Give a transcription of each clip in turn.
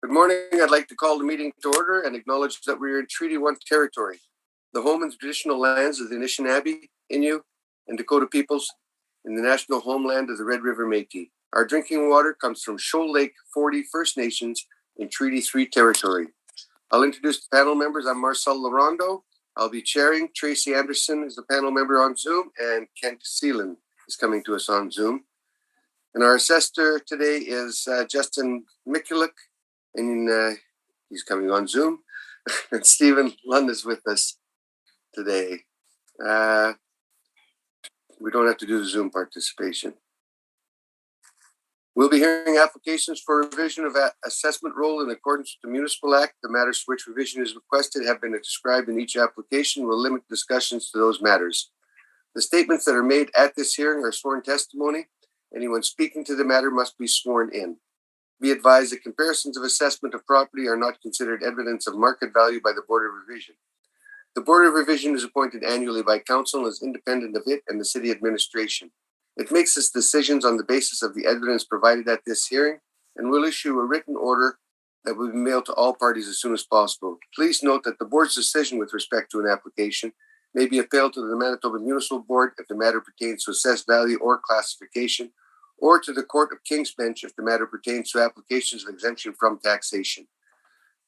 Good morning. I'd like to call the meeting to order and acknowledge that we are in Treaty 1 territory, the home and traditional lands of the Anishinaabe, Innu, and Dakota peoples in the national homeland of the Red River Métis. Our drinking water comes from Shoal Lake 40 First Nations in Treaty 3 territory. I'll introduce the panel members. I'm Marcel Larondo. I'll be chairing. Tracy Anderson is the panel member on Zoom, and Kent Seelan is coming to us on Zoom. And our assessor today is Justin Mikulik, and he's coming on Zoom. And Stephen Lund is with us today. We don't have to do the Zoom participation. We'll be hearing applications for revision of assessment roll in accordance with the Municipal Act. The matters for which revision is requested have been described in each application. We'll limit discussions to those matters. The statements that are made at this hearing are sworn testimony. Anyone speaking to the matter must be sworn in. Be advised that comparisons of assessment of property are not considered evidence of market value by the Board of Revision. The Board of Revision is appointed annually by Council and is independent of it and the City Administration. It makes its decisions on the basis of the evidence provided at this hearing and will issue a written order that will be mailed to all parties as soon as possible. Please note that the Board's decision with respect to an application may be appealed to the Manitoba Municipal Board if the matter pertains to assessed value or classification, or to the Court of King's Bench if the matter pertains to applications of exemption from taxation.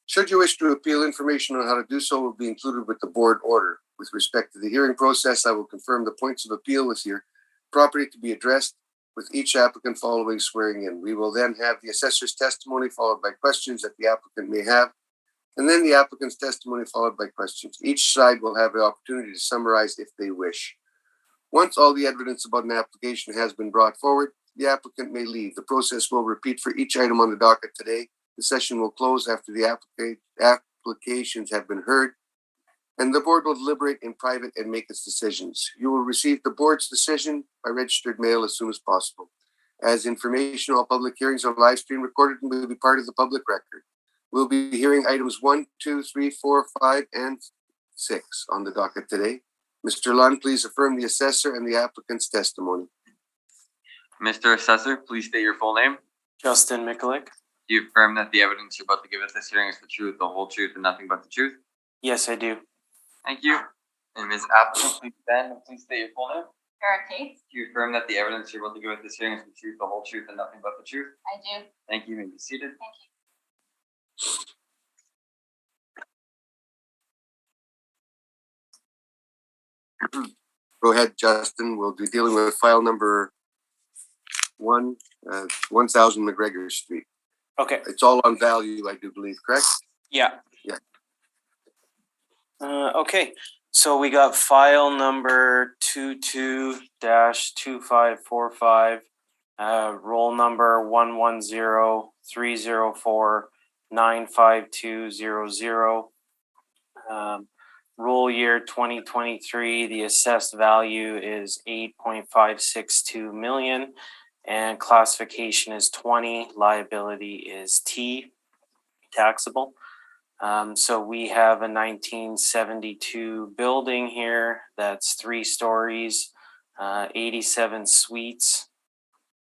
Should you wish to appeal, information on how to do so will be included with the Board order. With respect to the hearing process, I will confirm the points of appeal with your property to be addressed with each applicant following swearing in. We will then have the assessor's testimony followed by questions that the applicant may have, and then the applicant's testimony followed by questions. Each side will have the opportunity to summarize if they wish. Once all the evidence about an application has been brought forward, the applicant may leave. The process will repeat for each item on the docket today. The session will close after the applications have been heard, and the Board will deliberate in private and make its decisions. You will receive the Board's decision by registered mail as soon as possible. As information, all public hearings are live stream recorded and will be part of the public record. We'll be hearing items 1, 2, 3, 4, 5, and 6 on the docket today. Mr. Lund, please affirm the assessor and the applicant's testimony. Mr. Assessor, please state your full name. Justin Mikulik. Do you affirm that the evidence you're about to give at this hearing is the truth, the whole truth, and nothing but the truth? Yes, I do. Thank you. And Ms. Appleton, please stand and please state your full name. Kara Kate. Do you affirm that the evidence you're about to give at this hearing is the truth, the whole truth, and nothing but the truth? I do. Thank you. You may be seated. Thank you. Go ahead, Justin. We'll be dealing with file number 1000 McGregor Street. Okay. It's all on value, I do believe, correct? Yeah. Yeah. Okay. So we got file number 22-2545, roll number 110-304-95200. Roll year 2023, the assessed value is 8.562 million, and classification is 20, liability is T, taxable. So we have a 1972 building here that's 3 stories, 87 suites.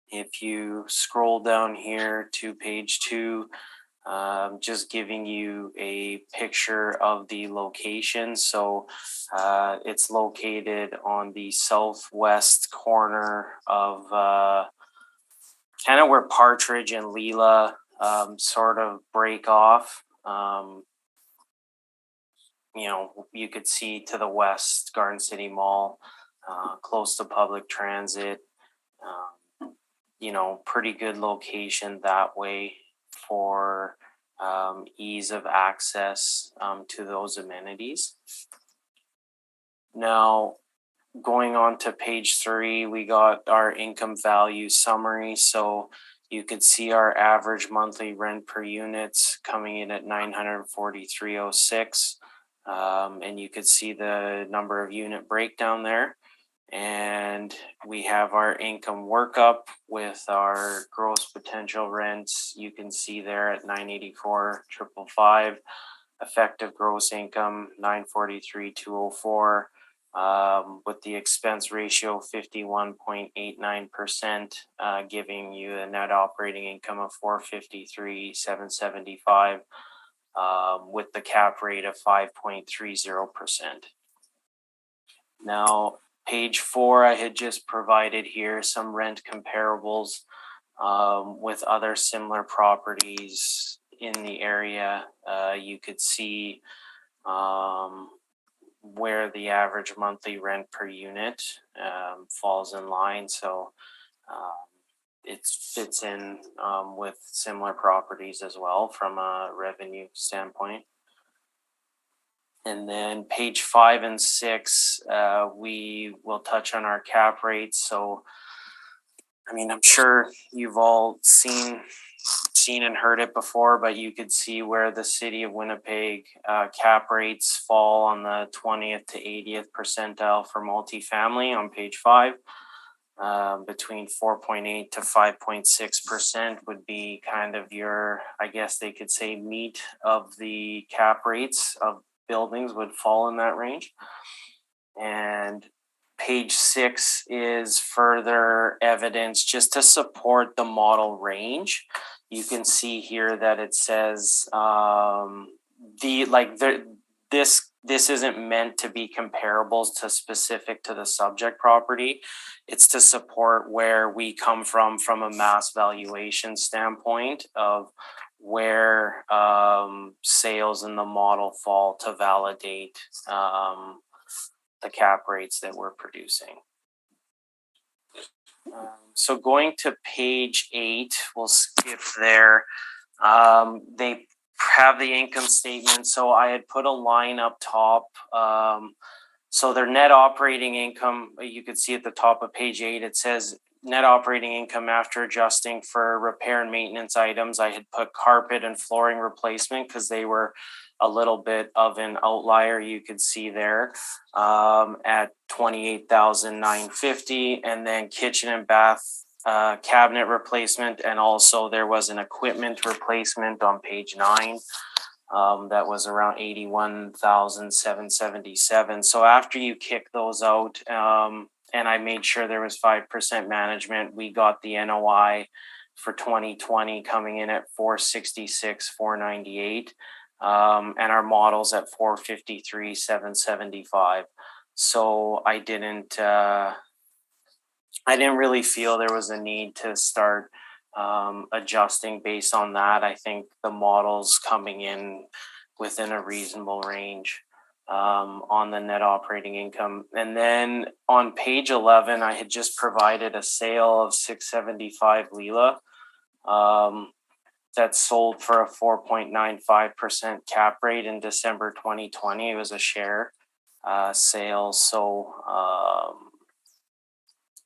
If you scroll down here to page 2, just giving you a picture of the location. So it's located on the southwest corner of kind of where Partridge and Leela sort of break off. You could see to the west Garden City Mall, close to public transit. Pretty good location that way for ease of access to those amenities. Now, going on to page 3, we got our income value summary. So you could see our average monthly rent per units coming in at $943.06. And you could see the number of unit breakdown there. And we have our income workup with our gross potential rents. You can see there at $984,555, effective gross income $943,204, with the expense ratio 51.89%, giving you a net operating income of 453,775, with the cap rate of 5.30%. Now, page 4, I had just provided here some rent comparables with other similar properties in the area. You could see where the average monthly rent per unit falls in line. So it fits in with similar properties as well from a revenue standpoint. And then page 5 and 6, we will touch on our cap rates. So, I mean, I'm sure you've all seen and heard it before, but you could see where the city of Winnipeg cap rates fall on the 20th to 80th percentile for multifamily on page 5. Between 4.8 to 5.6% would be kind of your, I guess they could say, meat of the cap rates of buildings would fall in that range. And page 6 is further evidence just to support the model range. You can see here that it says this isn't meant to be comparables to specific to the subject property. It's to support where we come from a mass valuation standpoint of where sales in the model fall to validate the cap rates that we're producing. So going to page 8, we'll skip there. They have the income statement. So I had put a line up top. So their net operating income, you could see at the top of page 8, it says net operating income after adjusting for repair and maintenance items. I had put carpet and flooring replacement because they were a little bit of an outlier, you could see there, at $28,950, and then kitchen and bath cabinet replacement, and also there was an equipment replacement on page 9 that was around $81,777. So after you kick those out, and I made sure there was 5% management, we got the NOI for 2020 coming in at 466,498. And our models at 453,775. So I didn't really feel there was a need to start adjusting based on that. I think the model's coming in within a reasonable range on the net operating income. And then on page 11, I had just provided a sale of 675 Leela. That sold for a 4.95% cap rate in December 2020. It was a share sale. So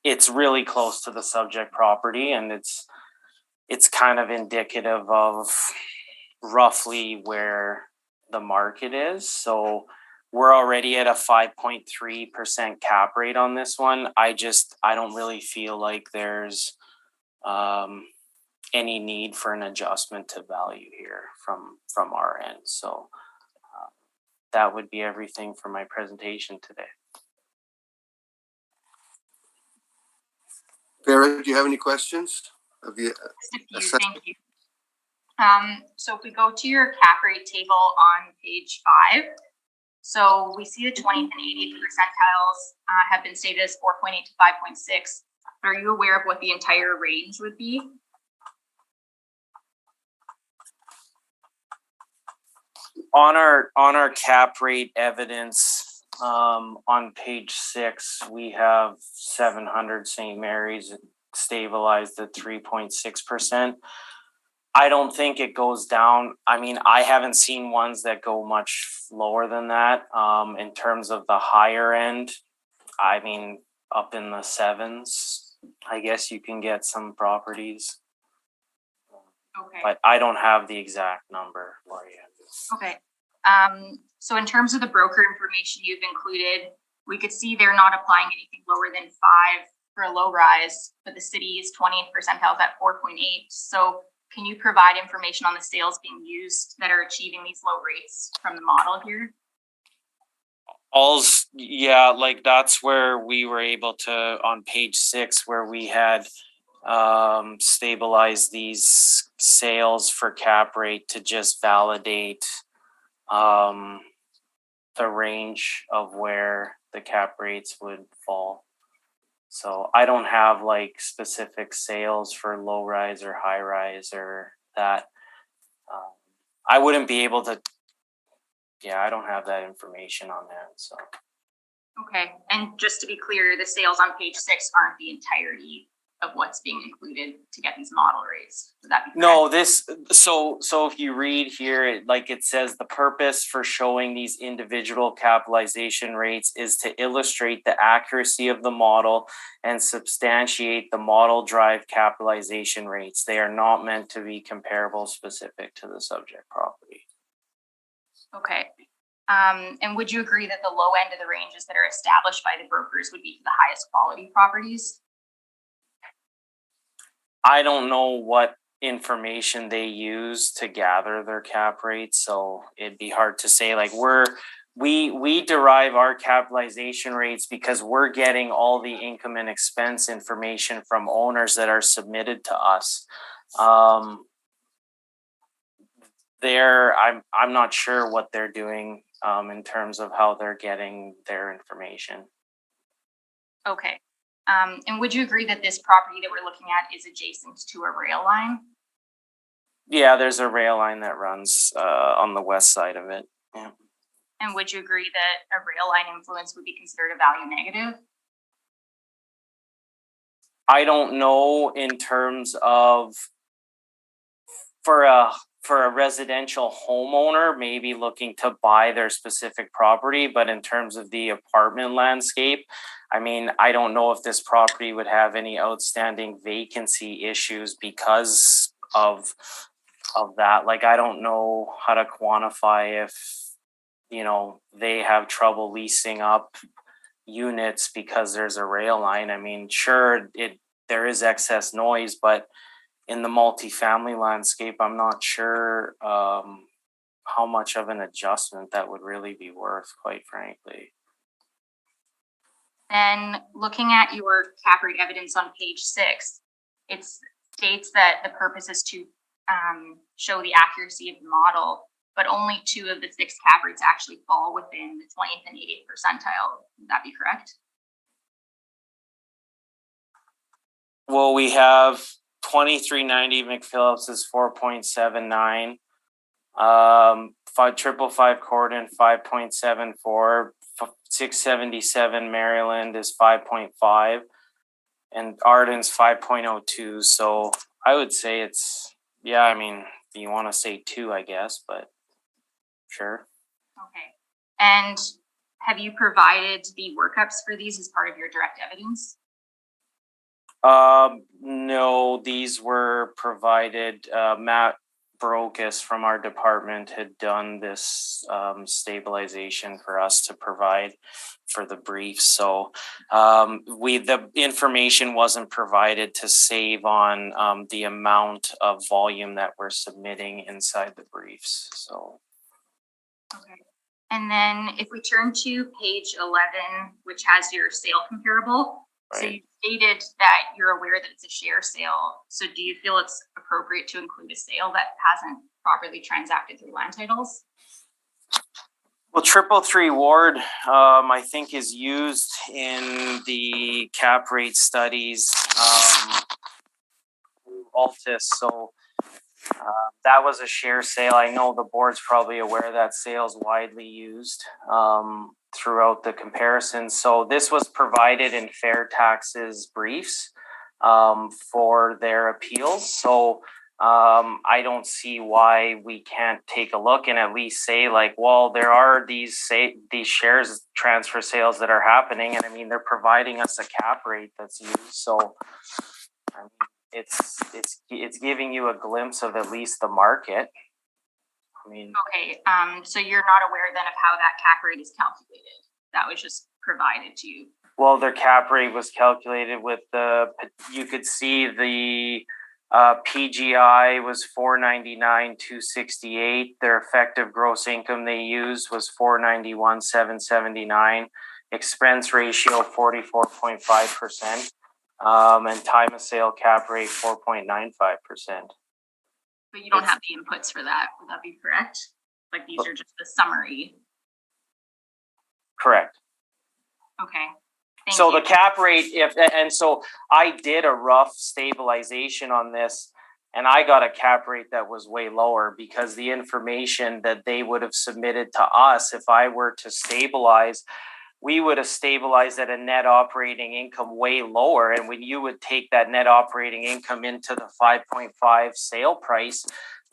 it's really close to the subject property, and it's kind of indicative of roughly where the market is. So we're already at a 5.3% cap rate on this one. I don't really feel like there's any need for an adjustment to value here from our end. So that would be everything for my presentation today. Farah, do you have any questions? Of the, thank you. So if we go to your cap rate table on page 5, so we see the 20th and 80th percentiles have been stated as 4.8 to 5.6. Are you aware of what the entire range would be? On our cap rate evidence, on page 6, we have 700 St. Mary's stabilized at 3.6%. I don't think it goes down. I mean, I haven't seen ones that go much lower than that. In terms of the higher end, I mean, up in the 7s, I guess you can get some properties. Okay. But I don't have the exact number for you. Okay. So in terms of the broker information you've included, we could see they're not applying anything lower than 5 for a low rise, but the city's 20th percentile is at 4.8. So can you provide information on the sales being used that are achieving these low rates from the model here? Yeah, like that's where we were able to, on page 6, where we had stabilized these sales for cap rate to just validate the range of where the cap rates would fall. So I don't have like specific sales for low rise or high rise or that. I wouldn't be able to. Yeah, I don't have that information on that. So. Okay, and just to be clear, the sales on page 6 aren't the entirety of what's being included to get these model rates. Would that be correct? No, so if you read here, it says the purpose for showing these individual capitalization rates is to illustrate the accuracy of the model and substantiate the model drive capitalization rates. They are not meant to be comparable specific to the subject property. Okay. And would you agree that the low end of the ranges that are established by the brokers would be for the highest quality properties? I don't know what information they use to gather their cap rates, so it'd be hard to say. Like we derive our capitalization rates because we're getting all the income and expense information from owners that are submitted to us. I'm not sure what they're doing in terms of how they're getting their information. Okay. And would you agree that this property that we're looking at is adjacent to a rail line? Yeah, there's a rail line that runs on the west side of it. Yeah. And would you agree that a rail line influence would be considered a value negative? I don't know in terms of for a residential homeowner maybe looking to buy their specific property, but in terms of the apartment landscape, I mean, I don't know if this property would have any outstanding vacancy issues because of that. Like, I don't know how to quantify if, they have trouble leasing up units because there's a rail line. I mean, sure, there is excess noise, but in the multifamily landscape, I'm not sure how much of an adjustment that would really be worth, quite frankly. And looking at your cap rate evidence on page 6, it states that the purpose is to show the accuracy of the model, but only 2 of the 6 cap rates actually fall within the 20th and 80th percentile. Would that be correct? Well, we have 2390 McPhillips is 4.79. 555 Corden 5.74. 677 Maryland is 5.5, and Arden's 5.02. So I would say it's, yeah, I mean, you want to say 2, I guess, but sure. Okay. And have you provided the workups for these as part of your direct evidence? No, these were provided. Matt Brokus from our department had done this stabilization for us to provide for the brief. So the information wasn't provided to save on the amount of volume that we're submitting inside the briefs. So. Okay. And then if we turn to page 11, which has your sale comparable, right. So you stated that you're aware that it's a share sale. So do you feel it's appropriate to include a sale that hasn't properly transacted through land titles? Well, 333 Ward, I think, is used in the cap rate studies, Altus. So that was a share sale. I know the board's probably aware that sale is widely used throughout the comparison. So this was provided in Fair Taxes briefs for their appeals. So I don't see why we can't take a look and at least say, like, well, there are these shares transfer sales that are happening, and I mean, they're providing us a cap rate that's used. So I mean, it's giving you a glimpse of at least the market. I mean, okay. So you're not aware then of how that cap rate is calculated? That was just provided to you. Well, their cap rate was calculated with you could see the PGI was 499,268. Their effective gross income they used was 491,779. Expense ratio 44.5%. And time of sale cap rate 4.95%. But you don't have the inputs for that. Would that be correct? Like these are just the summary. Correct. Okay. So the cap rate, so I did a rough stabilization on this, and I got a cap rate that was way lower because the information that they would have submitted to us, if I were to stabilize, we would have stabilized at a net operating income way lower. And when you would take that net operating income into the 5.5 sale price,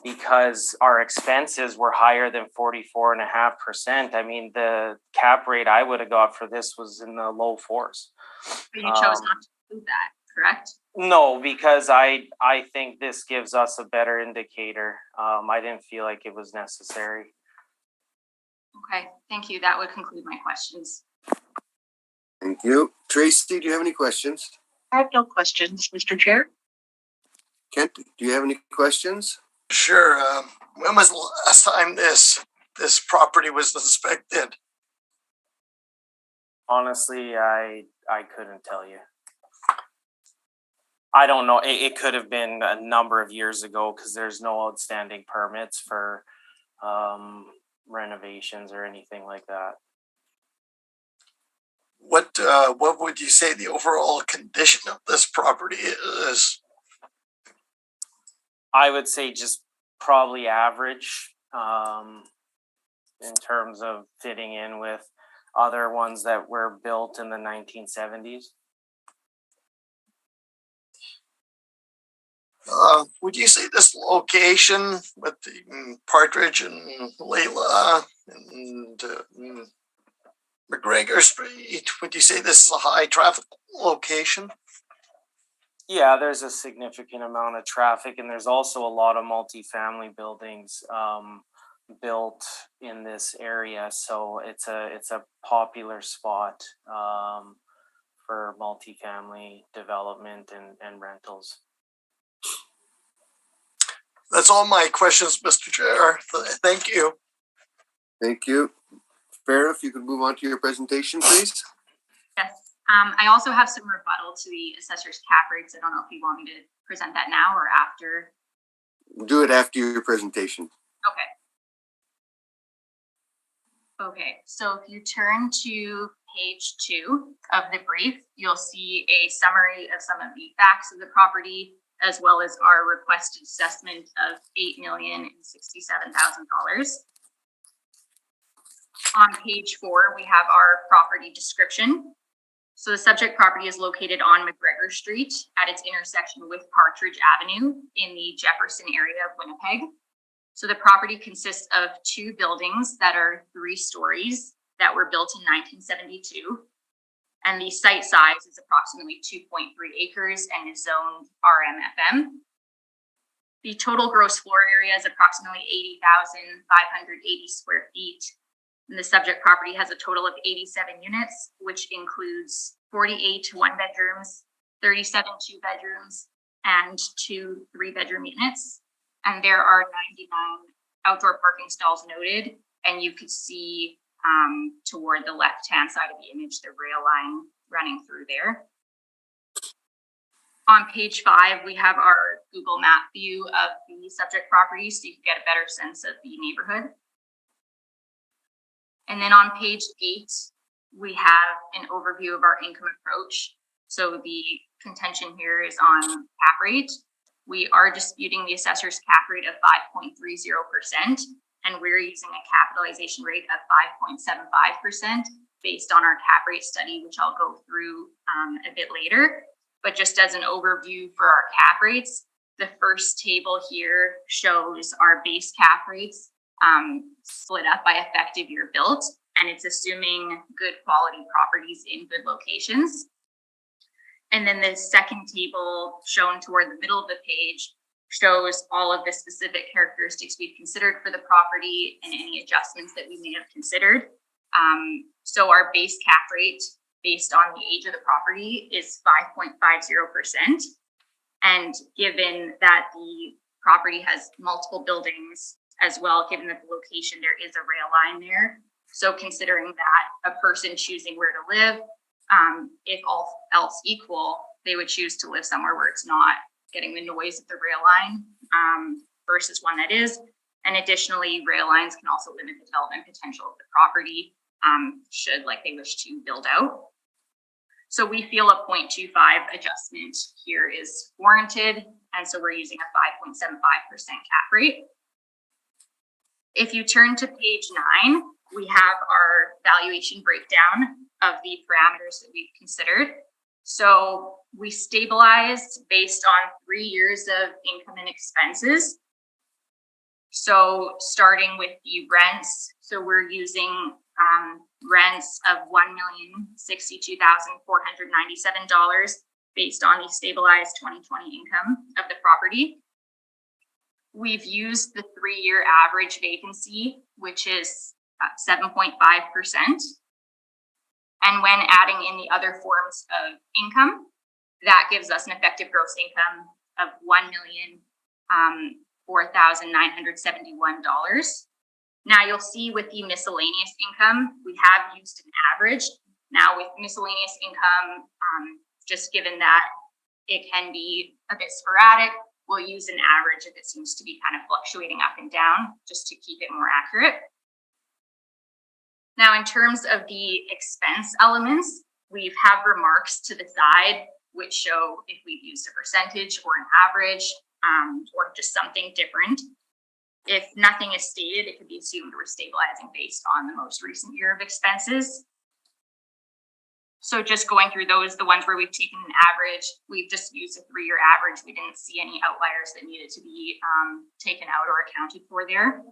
because our expenses were higher than 44.5%. I mean, the cap rate I would have got for this was in the low fours. But you chose not to do that, correct? No, because I think this gives us a better indicator. I didn't feel like it was necessary. Okay, thank you. That would conclude my questions. Thank you. Tracy, do you have any questions? I have no questions, Mr. Chair. Kent, do you have any questions? Sure. When was the last time this property was inspected? Honestly, I couldn't tell you. I don't know. It could have been a number of years ago because there's no outstanding permits for renovations or anything like that. What would you say the overall condition of this property is? I would say just probably average in terms of fitting in with other ones that were built in the 1970s. Would you say this location with the Partridge and Layla and McGregor Street, would you say this is a high traffic location? Yeah, there's a significant amount of traffic, and there's also a lot of multifamily buildings built in this area. So it's a popular spot for multifamily development and rentals. That's all my questions, Mr. Chair. Thank you. Thank you. Farah, if you could move on to your presentation, please. Yes. I also have some rebuttal to the assessor's cap rates. I don't know if you want me to present that now or after. Do it after your presentation. Okay, so if you turn to page 2 of the brief, you'll see a summary of some of the facts of the property, as well as our requested assessment of $8,067,000. On page 4, we have our property description. So the subject property is located on McGregor Street at its intersection with Partridge Avenue in the Jefferson area of Winnipeg. So the property consists of 2 buildings that are 3 stories that were built in 1972. And the site size is approximately 2.3 acres and is zoned RMFM. The total gross floor area is approximately 80,580 square feet. And the subject property has a total of 87 units, which includes 48 one-bedrooms, 37 two-bedrooms, and 2 three-bedroom units. And there are 99 outdoor parking stalls noted, and you could see toward the left-hand side of the image, the rail line running through there. On page 5, we have our Google Map view of the subject property, so you can get a better sense of the neighborhood. And then on page 8, we have an overview of our income approach. So the contention here is on cap rate. We are disputing the assessor's cap rate of 5.30%, and we're using a capitalization rate of 5.75% based on our cap rate study, which I'll go through a bit later. But just as an overview for our cap rates, the first table here shows our base cap rates split up by effective year built, and it's assuming good quality properties in good locations. And then the second table shown toward the middle of the page shows all of the specific characteristics we've considered for the property and any adjustments that we may have considered. So our base cap rate based on the age of the property is 5.50%. And given that the property has multiple buildings as well, given that the location, there is a rail line there. So considering that a person choosing where to live, if all else equal, they would choose to live somewhere where it's not getting the noise of the rail line versus one that is. And additionally, rail lines can also limit the development potential of the property should like they wish to build out. So we feel a 0.25 adjustment here is warranted. And so we're using a 5.75% cap rate. If you turn to page 9, we have our valuation breakdown of the parameters that we've considered. So we stabilized based on 3 years of income and expenses. So starting with the rents, so we're using rents of $1,062,497 based on the stabilized 2020 income of the property. We've used the 3-year average vacancy, which is 7.5%. And when adding in the other forms of income, that gives us an effective gross income of $1,004,971. Now you'll see with the miscellaneous income, we have used an average. Now with miscellaneous income, just given that it can be a bit sporadic, we'll use an average if it seems to be kind of fluctuating up and down, just to keep it more accurate. Now, in terms of the expense elements, we have remarks to the side, which show if we've used a percentage or an average, or just something different. If nothing is stated, it could be assumed we're stabilizing based on the most recent year of expenses. So just going through those, the ones where we've taken an average, we've just used a 3-year average. We didn't see any outliers that needed to be taken out or accounted for there.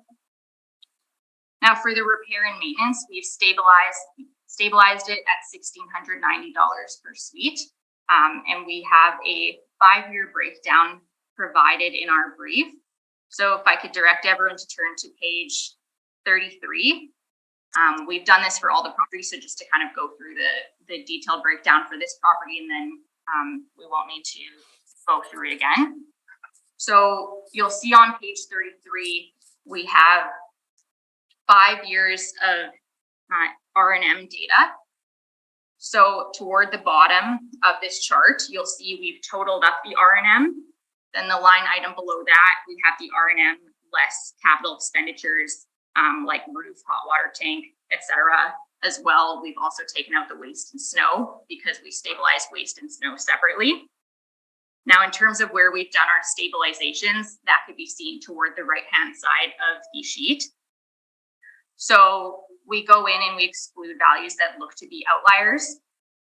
Now for the repair and maintenance, we've stabilized it at $1,690 per suite. And we have a 5-year breakdown provided in our brief. So if I could direct everyone to turn to page 33. We've done this for all the properties, so just to kind of go through the detailed breakdown for this property, and then we won't need to go through it again. So you'll see on page 33, we have 5 years of R&M data. So toward the bottom of this chart, you'll see we've totaled up the R&M. Then the line item below that, we have the R&M less capital expenditures like roof, hot water tank, etc. As well, we've also taken out the waste and snow because we stabilized waste and snow separately. Now, in terms of where we've done our stabilizations, that could be seen toward the right-hand side of the sheet. So we go in and we exclude values that look to be outliers.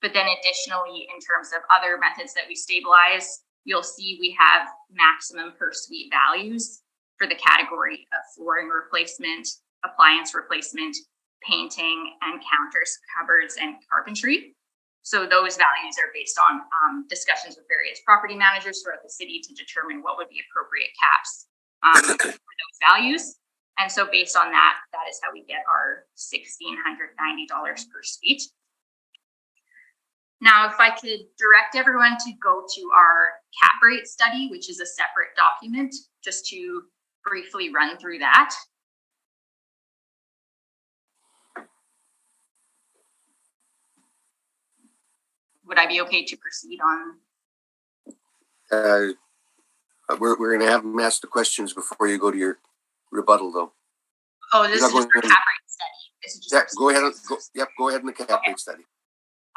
But then additionally, in terms of other methods that we stabilize, you'll see we have maximum per suite values for the category of flooring replacement, appliance replacement, painting, and counters, cupboards, and carpentry. So those values are based on discussions with various property managers throughout the city to determine what would be appropriate caps for those values. And so based on that, that is how we get our $1,690 per suite. Now, if I could direct everyone to go to our cap rate study, which is a separate document, just to briefly run through that. Would I be okay to proceed on? We're going to have them ask the questions before you go to your rebuttal, though. Oh, this is just for cap rate study. This is just go ahead. Go ahead in the cap rate study.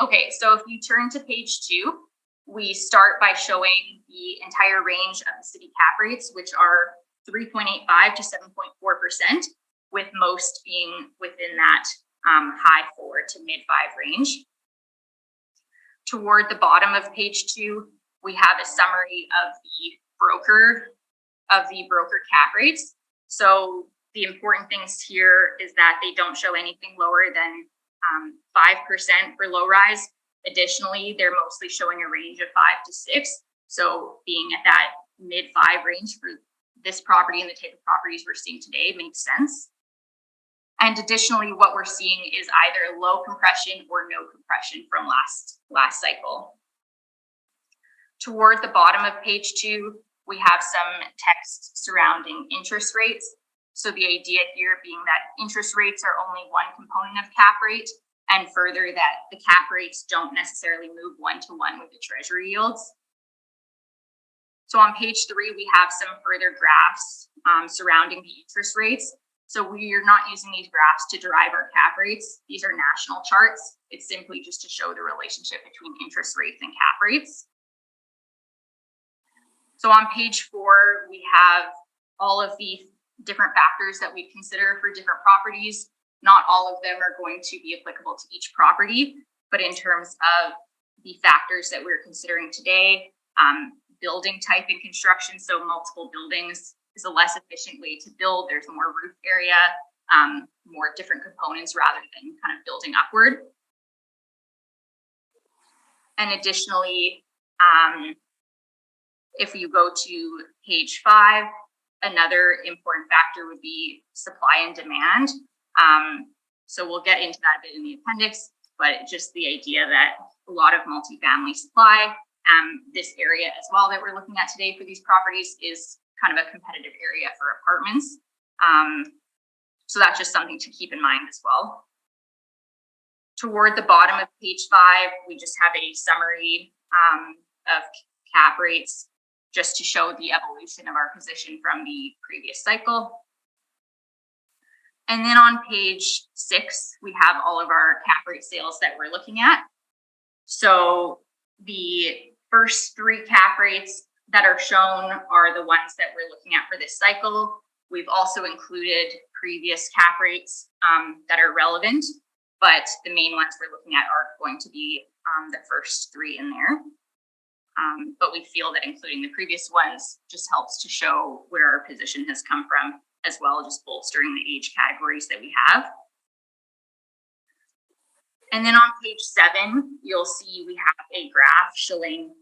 Okay, so if you turn to page 2, we start by showing the entire range of the city cap rates, which are 3.85 to 7.4%, with most being within that high 4 to mid 5 range. Toward the bottom of page 2, we have a summary of the broker cap rates. So the important things here is that they don't show anything lower than 5% for low rise. Additionally, they're mostly showing a range of 5 to 6. So being at that mid 5 range for this property and the type of properties we're seeing today makes sense. And additionally, what we're seeing is either low compression or no compression from last cycle. Toward the bottom of page 2, we have some text surrounding interest rates. So the idea here being that interest rates are only one component of cap rate, and further that the cap rates don't necessarily move one-to-one with the treasury yields. So on page 3, we have some further graphs surrounding the interest rates. So we are not using these graphs to derive our cap rates. These are national charts. It's simply just to show the relationship between interest rates and cap rates. So on page 4, we have all of the different factors that we consider for different properties. Not all of them are going to be applicable to each property, but in terms of the factors that we're considering today, building type and construction, so multiple buildings is a less efficient way to build. There's more roof area, more different components rather than kind of building upward. And additionally, if you go to page 5, another important factor would be supply and demand. So we'll get into that a bit in the appendix, but just the idea that a lot of multifamily supply, this area as well that we're looking at today for these properties is kind of a competitive area for apartments. So that's just something to keep in mind as well. Toward the bottom of page 5, we just have a summary of cap rates just to show the evolution of our position from the previous cycle. And then on page 6, we have all of our cap rate sales that we're looking at. So the first 3 cap rates that are shown are the ones that we're looking at for this cycle. We've also included previous cap rates that are relevant, but the main ones we're looking at are going to be the first 3 in there. But we feel that including the previous ones just helps to show where our position has come from, as well, just bolstering the age categories that we have. And then on page 7, you'll see we have a graph showing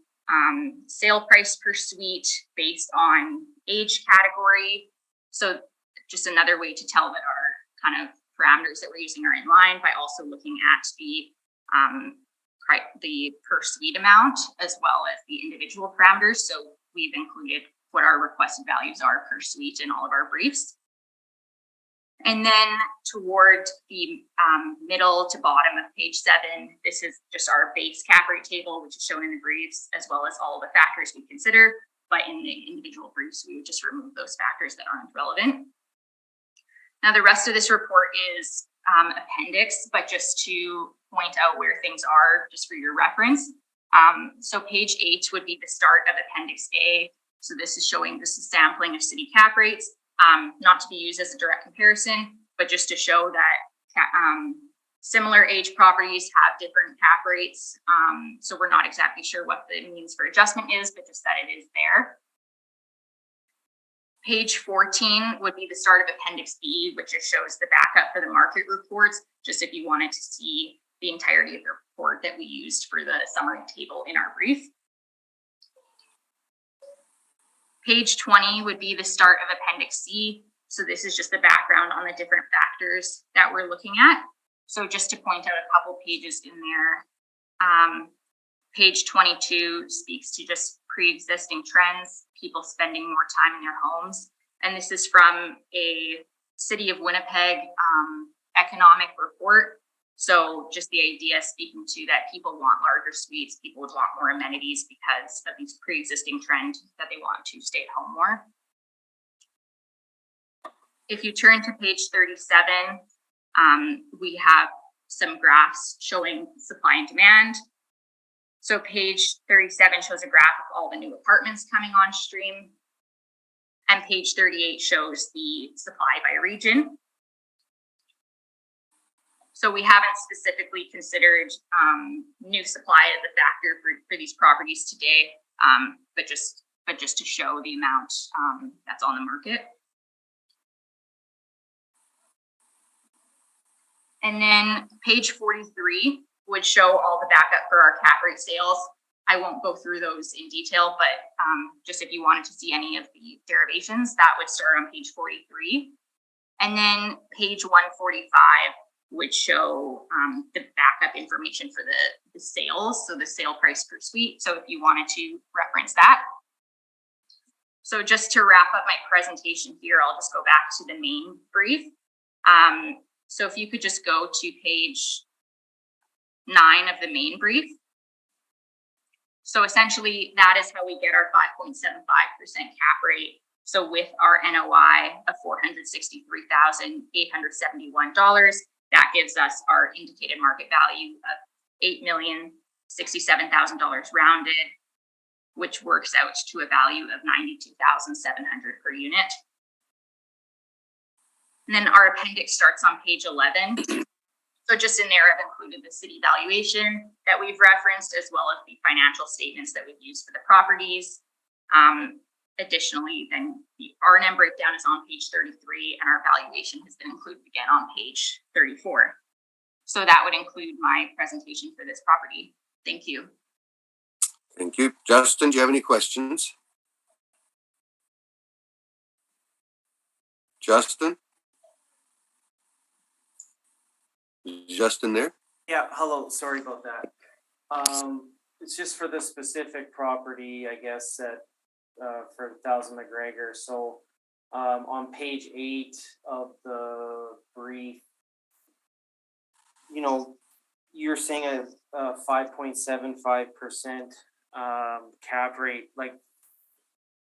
sale price per suite based on age category. So just another way to tell that our kind of parameters that we're using are in line by also looking at the per suite amount as well as the individual parameters. So we've included what our requested values are per suite in all of our briefs. And then toward the middle to bottom of page 7, this is just our base cap rate table, which is shown in the briefs, as well as all the factors we consider. But in the individual briefs, we would just remove those factors that aren't relevant. Now, the rest of this report is appendix, but just to point out where things are, just for your reference. So page 8 would be the start of appendix A. So this is showing just a sampling of city cap rates. Not to be used as a direct comparison, but just to show that similar age properties have different cap rates. So we're not exactly sure what the means for adjustment is, but just that it is there. Page 14 would be the start of appendix B, which just shows the backup for the market reports, just if you wanted to see the entirety of the report that we used for the summary table in our brief. Page 20 would be the start of appendix C. So this is just the background on the different factors that we're looking at. So just to point out a couple pages in there, page 22 speaks to just pre-existing trends, people spending more time in their homes. And this is from a City of Winnipeg economic report. So just the idea speaking to that people want larger suites, people would want more amenities because of these pre-existing trends that they want to stay at home more. If you turn to page 37, we have some graphs showing supply and demand. So page 37 shows a graph of all the new apartments coming on stream. And page 38 shows the supply by region. So we haven't specifically considered new supply as a factor for these properties today, but just to show the amount that's on the market. And then page 43 would show all the backup for our cap rate sales. I won't go through those in detail, but just if you wanted to see any of the derivations, that would start on page 43. And then page 145 which show the backup information for the sales, so the sale price per suite. So if you wanted to reference that. So just to wrap up my presentation here, I'll just go back to the main brief. So if you could just go to page 9 of the main brief. So essentially, that is how we get our 5.75% cap rate. So with our NOI of $463,871, that gives us our indicated market value of $8,067,000 rounded, which works out to a value of $92,700 per unit. And then our appendix starts on page 11. So just in there, I've included the city valuation that we've referenced, as well as the financial statements that we've used for the properties. Additionally, then the R&M breakdown is on page 33, and our valuation has been included again on page 34. So that would include my presentation for this property. Thank you. Thank you. Justin, do you have any questions? Justin? Is Justin there? Yeah, hello, sorry about that. It's just for the specific property, I guess, that for 1000 McGregor. So on page 8 of the brief, you know, you're saying a 5.75% cap rate. Like,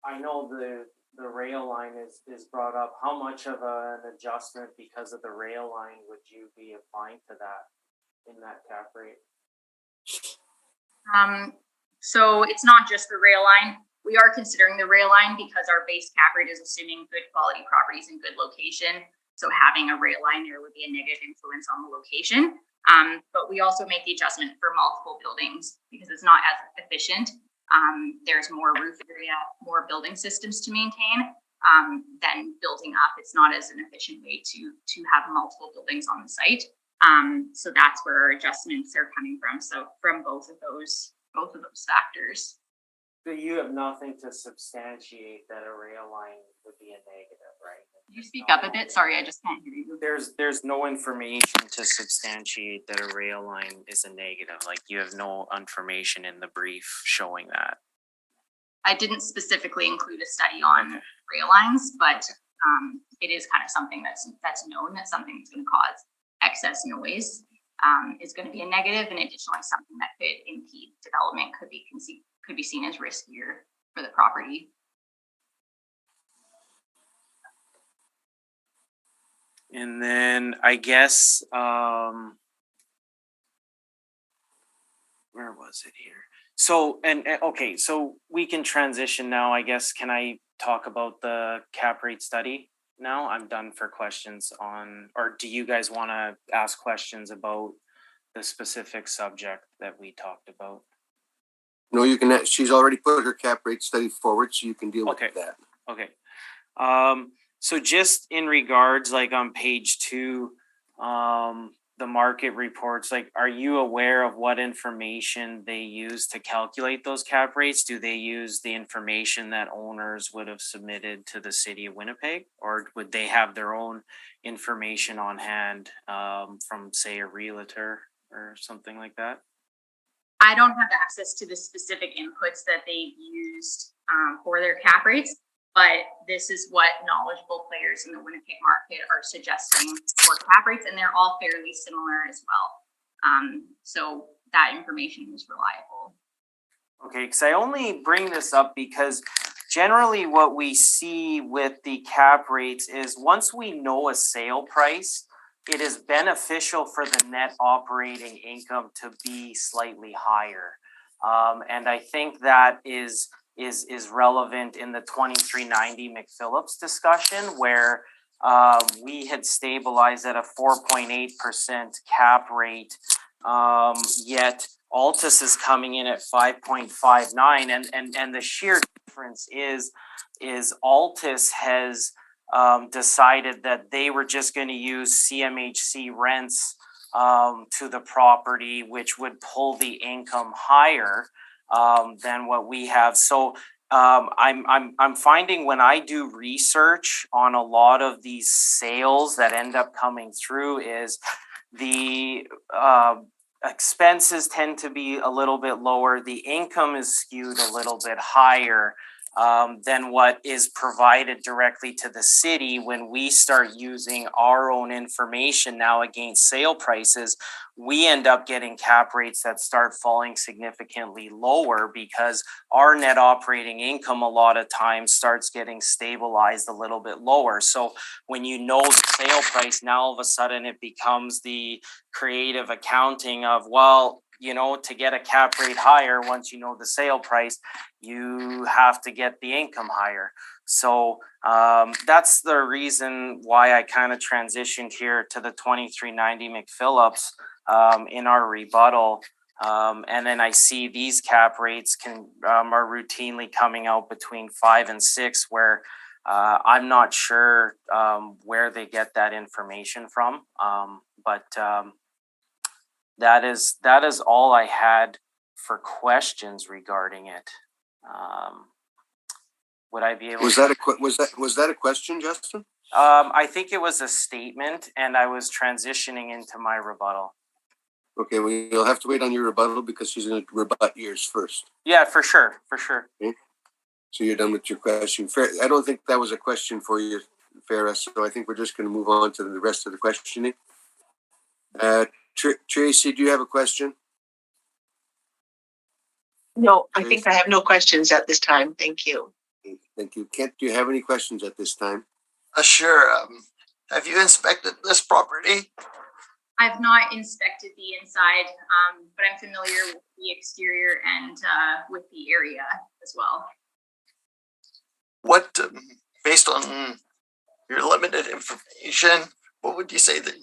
I know the rail line is brought up. How much of an adjustment because of the rail line would you be applying to that in that cap rate? So it's not just the rail line. We are considering the rail line because our base cap rate is assuming good quality properties in good location. So having a rail line there would be a negative influence on the location. But we also make the adjustment for multiple buildings because it's not as efficient. There's more roof area, more building systems to maintain than building up. It's not as an efficient way to have multiple buildings on the site. So that's where our adjustments are coming from. So from both of those factors. So you have nothing to substantiate that a rail line would be a negative, right? Could you speak up a bit? Sorry, I just can't hear you. There's no information to substantiate that a rail line is a negative. Like, you have no information in the brief showing that. I didn't specifically include a study on rail lines, but it is kind of something that's known that something that's going to cause excess noise is going to be a negative, and additionally something that could impede development could be seen as riskier for the property. And then I guess, where was it here? So, and okay, so we can transition now, I guess. Can I talk about the cap rate study now? I'm done for questions on, or do you guys want to ask questions about the specific subject that we talked about? No, you can. She's already put her cap rate study forward, so you can deal with that. Okay. So just in regards, like on page 2, the market reports, like, are you aware of what information they use to calculate those cap rates? Do they use the information that owners would have submitted to the city of Winnipeg, or would they have their own information on hand from, say, a realtor or something like that? I don't have access to the specific inputs that they've used for their cap rates, but this is what knowledgeable players in the Winnipeg market are suggesting for cap rates, and they're all fairly similar as well. So that information is reliable. Okay, because I only bring this up because generally what we see with the cap rates is once we know a sale price, it is beneficial for the net operating income to be slightly higher. And I think that is relevant in the 2390 McPhillips discussion, where we had stabilized at a 4.8% cap rate, yet Altus is coming in at 5.59, and the sheer difference is Altus has decided that they were just going to use CMHC rents to the property, which would pull the income higher than what we have. So I'm finding when I do research on a lot of these sales that end up coming through is the expenses tend to be a little bit lower. The income is skewed a little bit higher than what is provided directly to the city. When we start using our own information now against sale prices, we end up getting cap rates that start falling significantly lower because our net operating income a lot of times starts getting stabilized a little bit lower. So when you know the sale price, now all of a sudden it becomes the creative accounting of, well, you know, to get a cap rate higher, once you know the sale price, you have to get the income higher. So that's the reason why I kind of transitioned here to the 2390 McPhillips in our rebuttal. And then I see these cap rates are routinely coming out between 5 and 6, where I'm not sure where they get that information from. But that is all I had for questions regarding it. Would I be able? Was that a question, Justin? I think it was a statement, and I was transitioning into my rebuttal. Okay, well, you'll have to wait on your rebuttal because she's going to rebut yours first. Yeah, for sure. Okay. So you're done with your question. I don't think that was a question for you, Farah. So I think we're just going to move on to the rest of the questioning. Tracy, do you have a question? No, I think I have no questions at this time. Thank you. Thank you. Kent, do you have any questions at this time? Sure. Have you inspected this property? I've not inspected the inside, but I'm familiar with the exterior and with the area as well. What, based on your limited information, what would you say the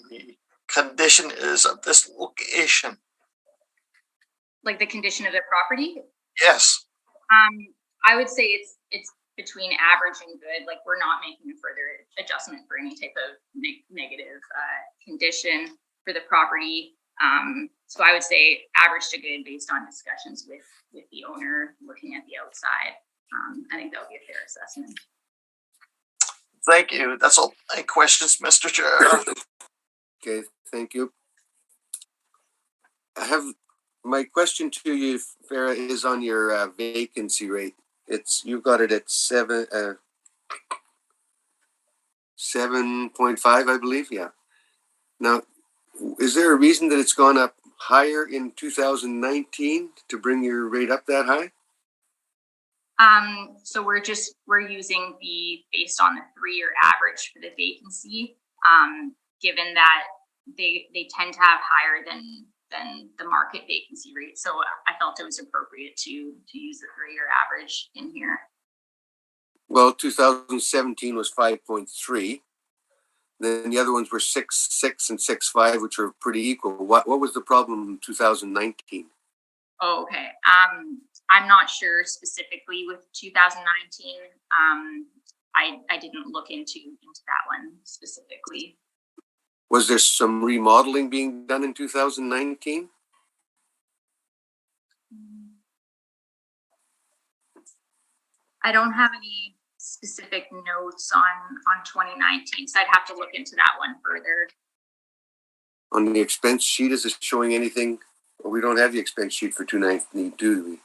condition is of this location? Like the condition of the property? Yes. I would say it's between average and good. Like, we're not making a further adjustment for any type of negative condition for the property. So I would say average to good based on discussions with the owner looking at the outside. I think that would be a fair assessment. Thank you. That's all my questions, Mr. Chair. Okay, thank you. My question to you, Farah, is on your vacancy rate. You've got it at 7.5, I believe. Yeah. Now, is there a reason that it's gone up higher in 2019 to bring your rate up that high? So we're using based on the 3-year average for the vacancy, given that they tend to have higher than the market vacancy rate. So I felt it was appropriate to use the 3-year average in here. Well, 2017 was 5.3. Then the other ones were 6.6 and 6.5, which are pretty equal. What was the problem in 2019? Oh, okay. I'm not sure specifically with 2019. I didn't look into that one specifically. Was there some remodeling being done in 2019? I don't have any specific notes on 2019, so I'd have to look into that one further. On the expense sheet, is it showing anything? Well, we don't have the expense sheet for 2019, do we?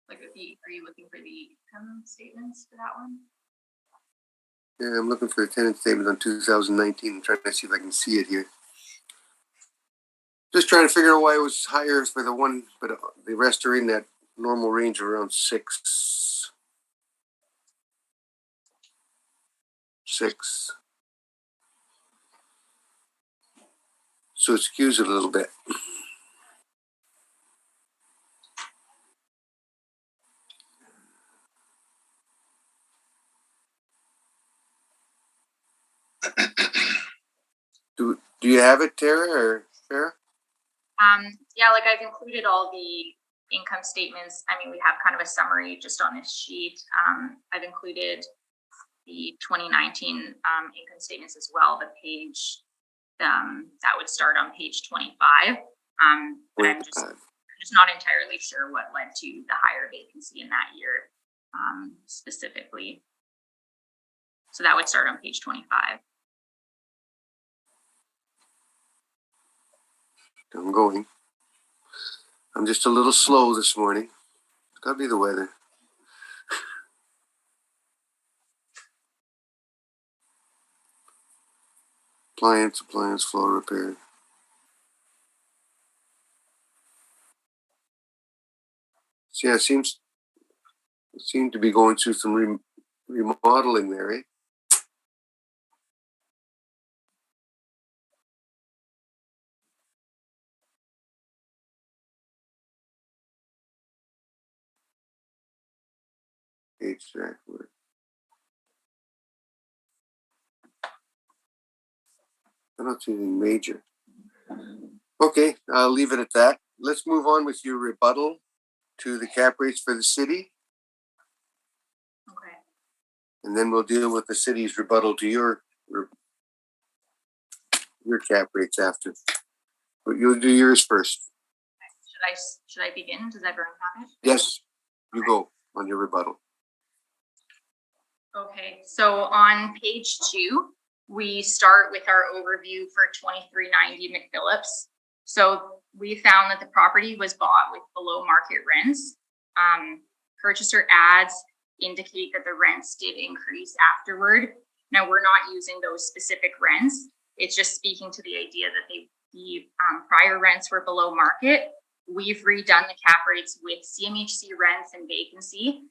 Like, are you looking for the income statements for that one? Yeah, I'm looking for the tenant statement on 2019. I'm trying to see if I can see it here. Just trying to figure out why it was higher for the one, but the rest are in that normal range of around 6. So it skews it a little bit. Do you have it, Tara or Farah? Yeah, like, I've included all the income statements. I mean, we have kind of a summary just on this sheet. I've included the 2019 income statements as well. The page that would start on page 25. But I'm just not entirely sure what led to the higher vacancy in that year specifically. So that would start on page 25. I'm going. I'm just a little slow this morning. It's gotta be the weather. Appliance, floor repair. So yeah, it seemed to be going through some remodeling there, eh? HVAC work. I don't see anything major. Okay, I'll leave it at that. Let's move on with your rebuttal to the cap rates for the city, Okay. and then we'll deal with the city's rebuttal to your cap rates after. But you'll do yours first. Should I begin? Does everyone have it? Yes, you go on your rebuttal. Okay, so on page 2, we start with our overview for 2390 McPhillips. So we found that the property was bought with below market rents. Purchaser ads indicate that the rents did increase afterward. Now we're not using those specific rents. It's just speaking to the idea that the prior rents were below market. We've redone the cap rates with CMHC rents and vacancy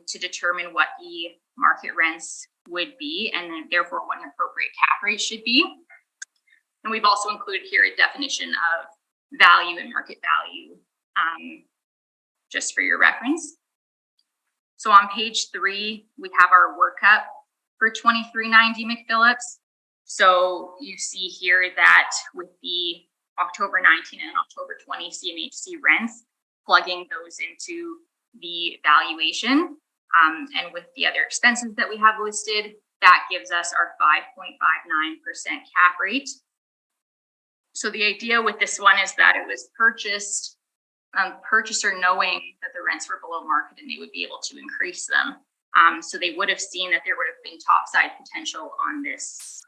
to determine what the market rents would be, and then therefore what an appropriate cap rate should be. And we've also included here a definition of value and market value, just for your reference. So on page 3, we have our workup for 2390 McPhillips. So you see here that with the October 19 and October 20 CMHC rents, plugging those into the valuation, and with the other expenses that we have listed, that gives us our 5.59% cap rate. So the idea with this one is that it was purchased, purchaser knowing that the rents were below market and they would be able to increase them. So they would have seen that there would have been topside potential on this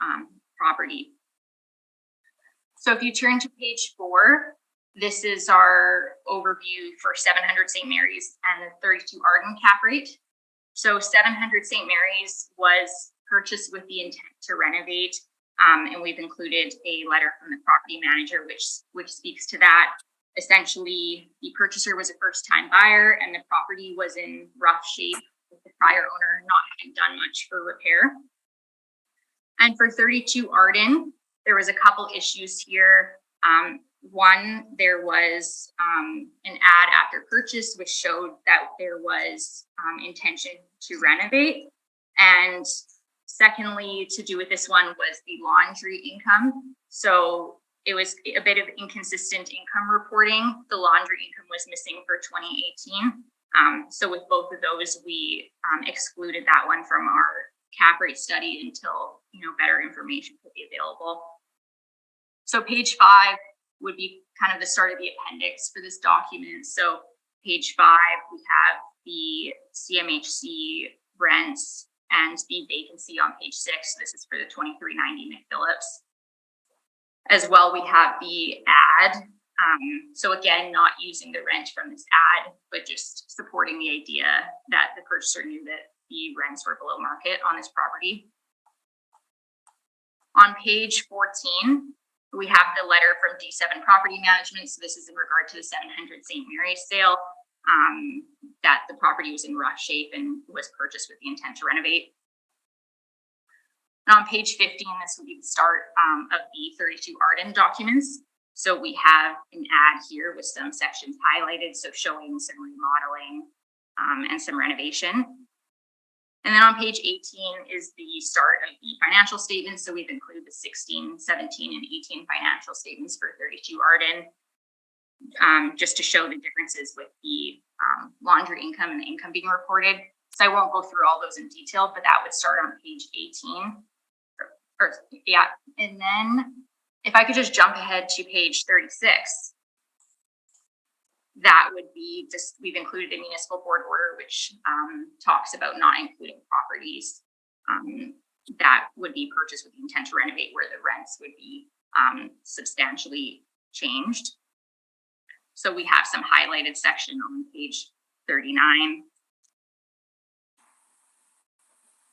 property. So if you turn to page 4, this is our overview for 700 St. Mary's and the 32 Arden cap rate. So 700 St. Mary's was purchased with the intent to renovate, and we've included a letter from the property manager which speaks to that. Essentially, the purchaser was a first-time buyer and the property was in rough shape with the prior owner not having done much for repair. And for 32 Arden, there was a couple issues here. One, there was an ad after purchase which showed that there was intention to renovate. And secondly, to do with this one was the laundry income. So it was a bit of inconsistent income reporting. The laundry income was missing for 2018. So with both of those, we excluded that one from our cap rate study until better information could be available. So page 5 would be kind of the start of the appendix for this document. So page 5, we have the CMHC rents and the vacancy on page 6. This is for the 2390 McPhillips. As well, we have the ad. So again, not using the rent from this ad, but just supporting the idea that the purchaser knew that the rents were below market on this property. On page 14, we have the letter from D7 Property Management. So this is in regard to the 700 St. Mary's sale, that the property was in rough shape and was purchased with the intent to renovate. And on page 15, this would be the start of the 32 Arden documents. So we have an ad here with some sections highlighted, so showing some remodeling and some renovation. And then on page 18 is the start of the financial statements. So we've included the 16, 17, and 18 financial statements for 32 Arden, just to show the differences with the laundry income and the income being reported. So I won't go through all those in detail, but that would start on page 18. And then if I could just jump ahead to page 36. That would be just, we've included a municipal board order, which talks about not including properties that would be purchased with the intent to renovate, where the rents would be substantially changed. So we have some highlighted section on page 39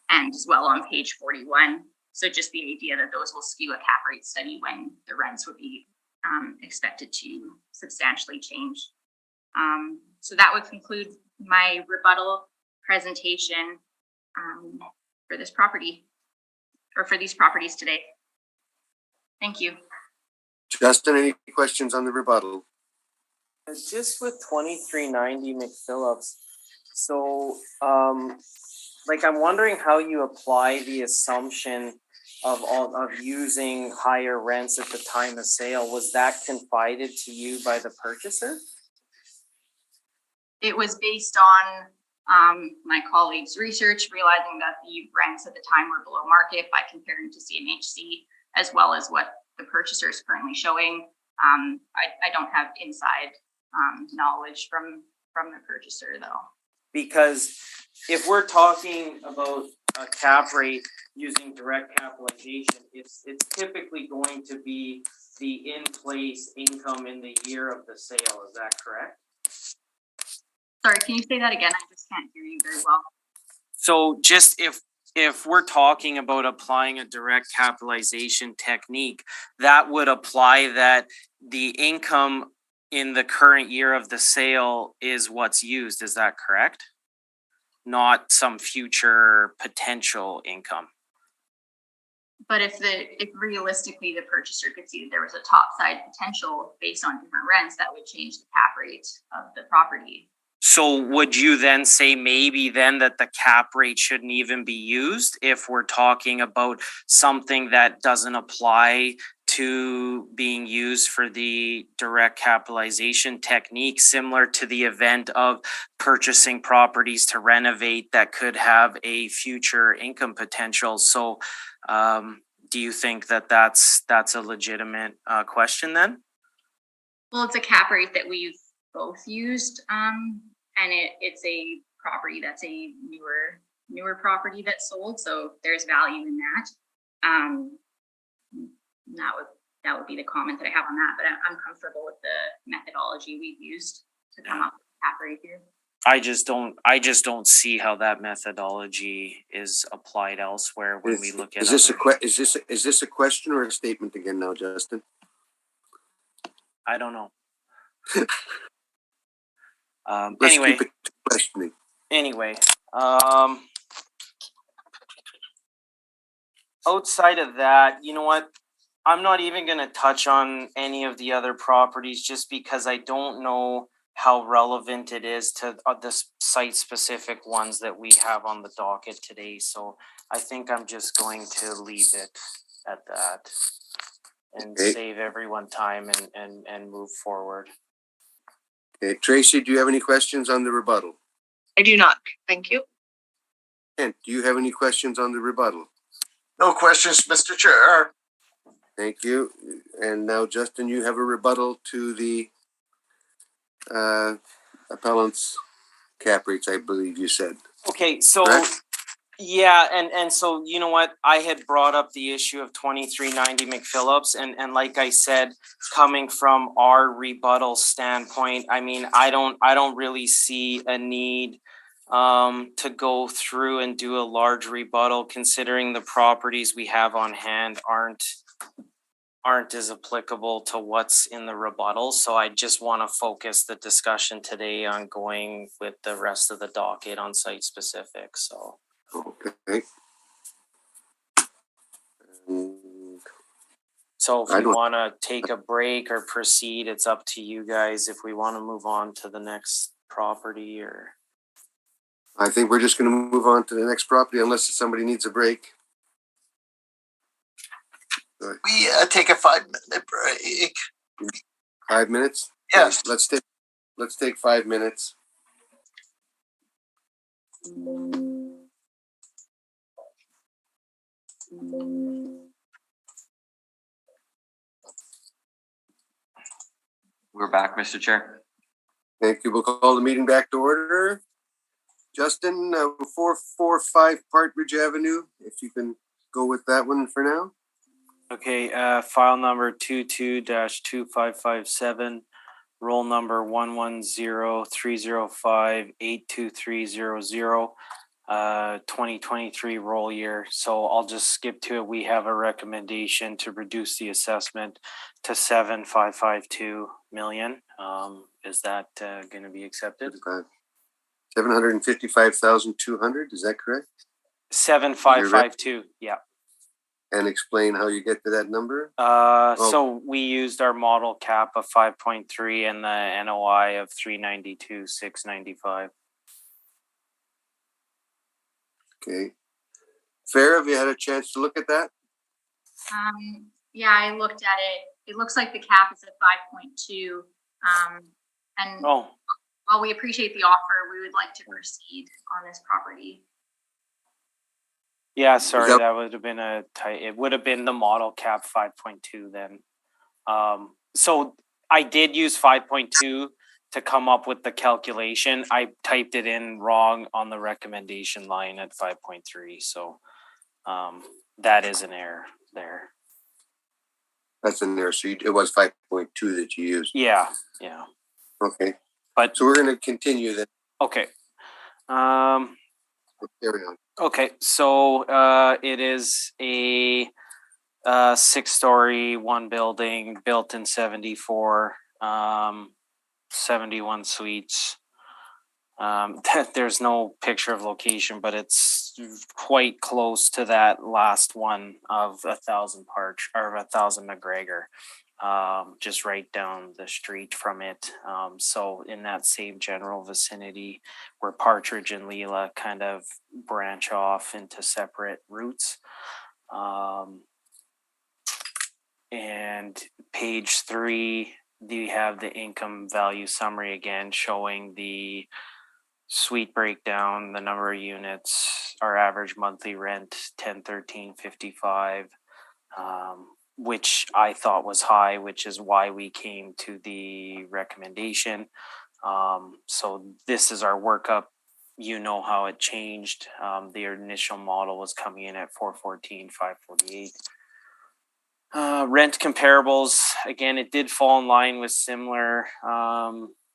and as well on page 41. So just the idea that those will skew a cap rate study when the rents would be expected to substantially change. So that would conclude my rebuttal presentation for this property, or for these properties today. Thank you. Justin, any questions on the rebuttal? Just with 2390 McPhillips, so like I'm wondering how you apply the assumption of using higher rents at the time of sale. Was that confided to you by the purchaser? It was based on my colleague's research, realizing that the rents at the time were below market by comparing to CMHC, as well as what the purchaser is currently showing. I don't have inside knowledge from the purchaser though. Because if we're talking about a cap rate using direct capitalization, it's typically going to be the in-place income in the year of the sale. Is that correct? Sorry, can you say that again? I just can't hear you very well. So just if we're talking about applying a direct capitalization technique, that would apply that the income in the current year of the sale is what's used. Is that correct? Not some future potential income. But if realistically the purchaser could see that there was a top side potential based on different rents, that would change the cap rate of the property. So would you then say maybe then that the cap rate shouldn't even be used if we're talking about something that doesn't apply to being used for the direct capitalization technique, similar to the event of purchasing properties to renovate that could have a future income potential? So do you think that that's a legitimate question then? Well, it's a cap rate that we've both used, and it's a property that's a newer property that's sold, so there's value in that. That would be the comment that I have on that, but I'm comfortable with the methodology we've used to come up with the cap rate here. I just don't see how that methodology is applied elsewhere when we look at. Is this a question or a statement again now, Justin? I don't know. Let's anyway, keep it to questioning. Anyway, outside of that, you know what? I'm not even going to touch on any of the other properties just because I don't know how relevant it is to the site-specific ones that we have on the docket today. So I think I'm just going to leave it at that and save everyone time and move forward. Okay, Tracy, do you have any questions on the rebuttal? I do not. Thank you. Kent, do you have any questions on the rebuttal? No questions, Mr. Chair. Thank you. And now, Justin, you have a rebuttal to the appellant's cap rates, I believe you said. Okay, so correct? Yeah, and so you know what, I had brought up the issue of 2390 McPhillips, and like I said, coming from our rebuttal standpoint, I mean, I don't really see a need to go through and do a large rebuttal, considering the properties we have on hand aren't as applicable to what's in the rebuttal. So I just want to focus the discussion today on going with the rest of the docket on site specific. So okay. So if we want to take a break or proceed, it's up to you guys if we want to move on to the next property or. I think we're just going to move on to the next property unless somebody needs a break. We take a 5-minute break. 5 minutes? Yes. Okay, let's take 5 minutes. We're back, Mr. Chair. Thank you. We'll call the meeting back to order. Justin, 445 Partridge Avenue, if you can go with that one for now. Okay, file number 22-2557, roll number 110-305-82300, 2023 roll year. So I'll just skip to it. We have a recommendation to reduce the assessment to 7,552 million. Is that going to be accepted? 755,200, is that correct? 7,552, yeah. And explain how you get to that number? So we used our model cap of 5.3 and the NOI of 392,695. Okay. Farah, have you had a chance to look at that? Yeah, I looked at it. It looks like the cap is at 5.2. And Oh, while we appreciate the offer, we would like to proceed on this property. yeah, sorry, that- that would have been it would have been the model cap 5.2 then. So I did use 5.2 to come up with the calculation. I typed it in wrong on the recommendation line at 5.3. So that is an error there. That's in there. So it was 5.2 that you used. Yeah. Okay. But So we're going to continue then. okay. Carry on. Okay, so it is a 6-story, one building, built in 74, 71 suites. There's no picture of location, but it's quite close to that last one of 1,000 Parch or 1,000 McGregor. Just right down the street from it. So in that same general vicinity where Partridge and Leela kind of branch off into separate routes. And page 3, you have the income value summary again, showing the suite breakdown, the number of units, our average monthly rent, 1013.55. Which I thought was high, which is why we came to the recommendation. So this is our workup. You know how it changed. The initial model was coming in at 414,548. Rent comparables, again, it did fall in line with similar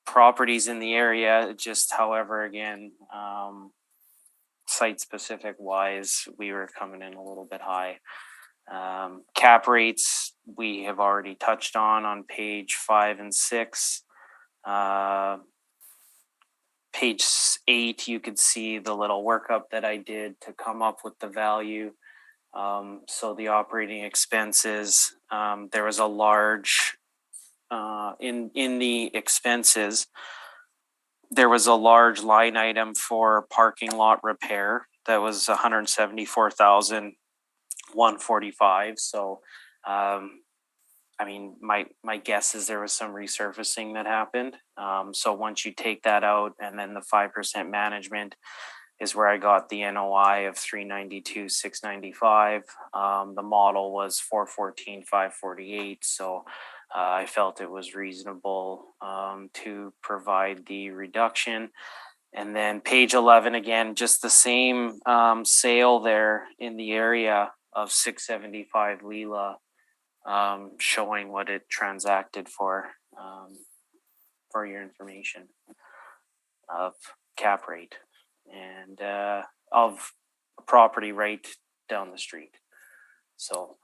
properties in the area. Just, however, again, site specific wise, we were coming in a little bit high. Cap rates we have already touched on page 5 and 6. Page 8, you could see the little workup that I did to come up with the value. So the operating expenses, there was a large in the expenses. There was a large line item for parking lot repair that was 174,145. So, I mean, my guess is there was some resurfacing that happened. So once you take that out, and then the 5% management is where I got the NOI of 392,695. The model was 414,548. So I felt it was reasonable to provide the reduction. And then page 11, again, just the same sale there in the area of 675 Leela, showing what it transacted for your information of cap rate and of property right down the street. So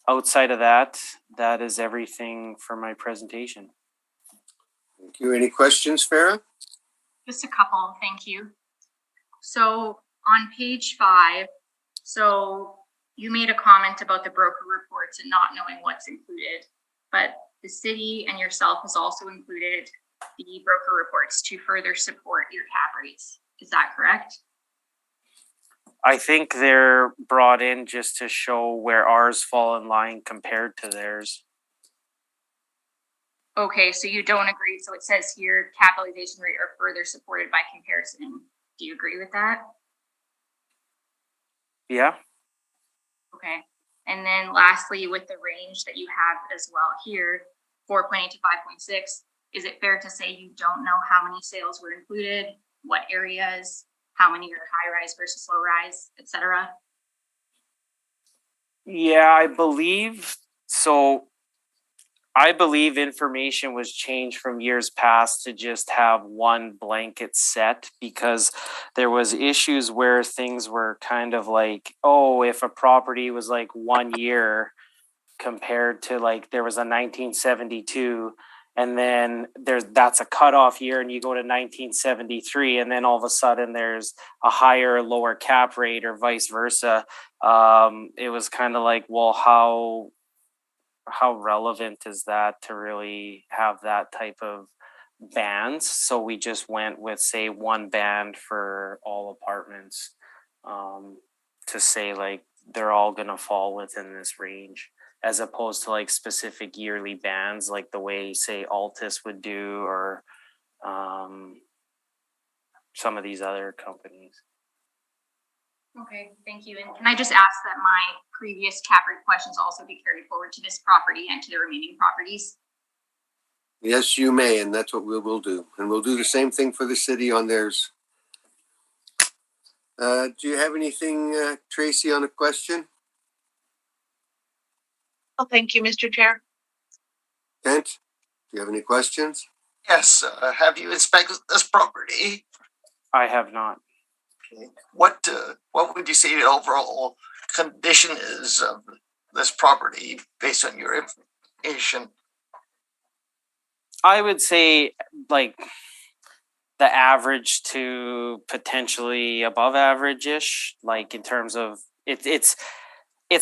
outside of that, that is everything for my presentation. Thank you. Any questions, Farah? Just a couple, thank you. So on page 5, so you made a comment about the broker reports and not knowing what's included, but the city and yourself has also included the broker reports to further support your cap rates. Is that correct? I think they're brought in just to show where ours fall in line compared to theirs. Okay, so you don't agree. So it says here capitalization rate are further supported by comparison. Do you agree with that? Yeah. Okay. And then lastly, with the range that you have as well here, 4.8 to 5.6, is it fair to say you don't know how many sales were included, what areas, how many are high rise versus low rise, et cetera? Yeah, I believe so. I believe information was changed from years past to just have one blanket set because there was issues where things were kind of like, oh, if a property was like 1 year compared to like there was a 1972 and then that's a cutoff year and you go to 1973 and then all of a sudden there's a higher or lower cap rate or vice versa. It was kind of like, well, how relevant is that to really have that type of bands? So we just went with, say, one band for all apartments, to say like they're all gonna fall within this range, as opposed to like specific yearly bands, like the way say Altus would do, or some of these other companies. Okay, thank you. And can I just ask that my previous cap rate questions also be carried forward to this property and to the remaining properties? Yes, you may, and that's what we will do. And we'll do the same thing for the city on theirs. Do you have anything, Tracy, on a question? Well, thank you, Mr. Chair. Kent, do you have any questions? Yes, have you inspected this property? I have not. Okay. What would you say the overall condition is of this property based on your information? I would say like the average to potentially above average-ish, like in terms of it's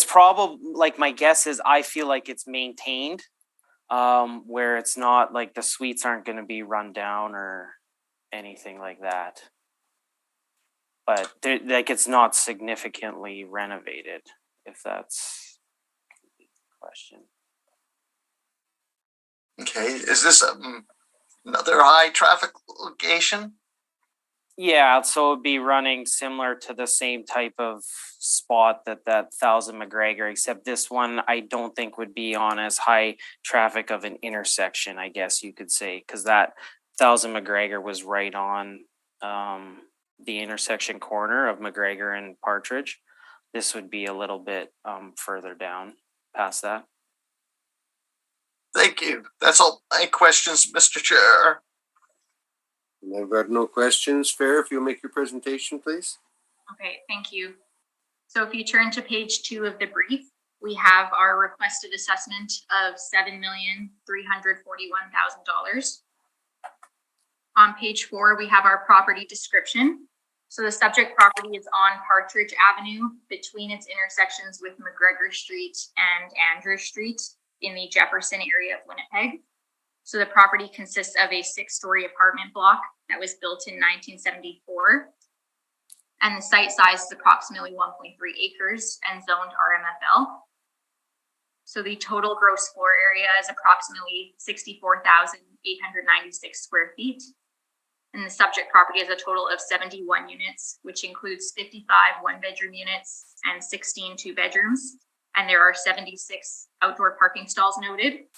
probably, like, my guess is I feel like it's maintained, where it's not like the suites aren't going to be run down or anything like that. But like it's not significantly renovated, if that's the question. Okay, is this another high traffic location? Yeah, so it'd be running similar to the same type of spot that 1000 McGregor, except this one I don't think would be on as high traffic of an intersection, I guess you could say, because that 1000 McGregor was right on the intersection corner of McGregor and Partridge. This would be a little bit further down past that. Thank you. That's all my questions, Mr. Chair. I've got no questions. Fair, if you'll make your presentation, please. Okay, thank you. So if you turn to page 2 of the brief, we have our requested assessment of $7,341,000. On page 4, we have our property description. So the subject property is on Partridge Avenue between its intersections with McGregor Street and Andrew Street in the Jefferson area of Winnipeg. So the property consists of a 6-story apartment block that was built in 1974. And the site size is approximately 1.3 acres and zoned RMFL. So the total gross floor area is approximately 64,896 square feet. And the subject property has a total of 71 units, which includes 55 one-bedroom units and 16 two-bedrooms. And there are 76 outdoor parking stalls noted.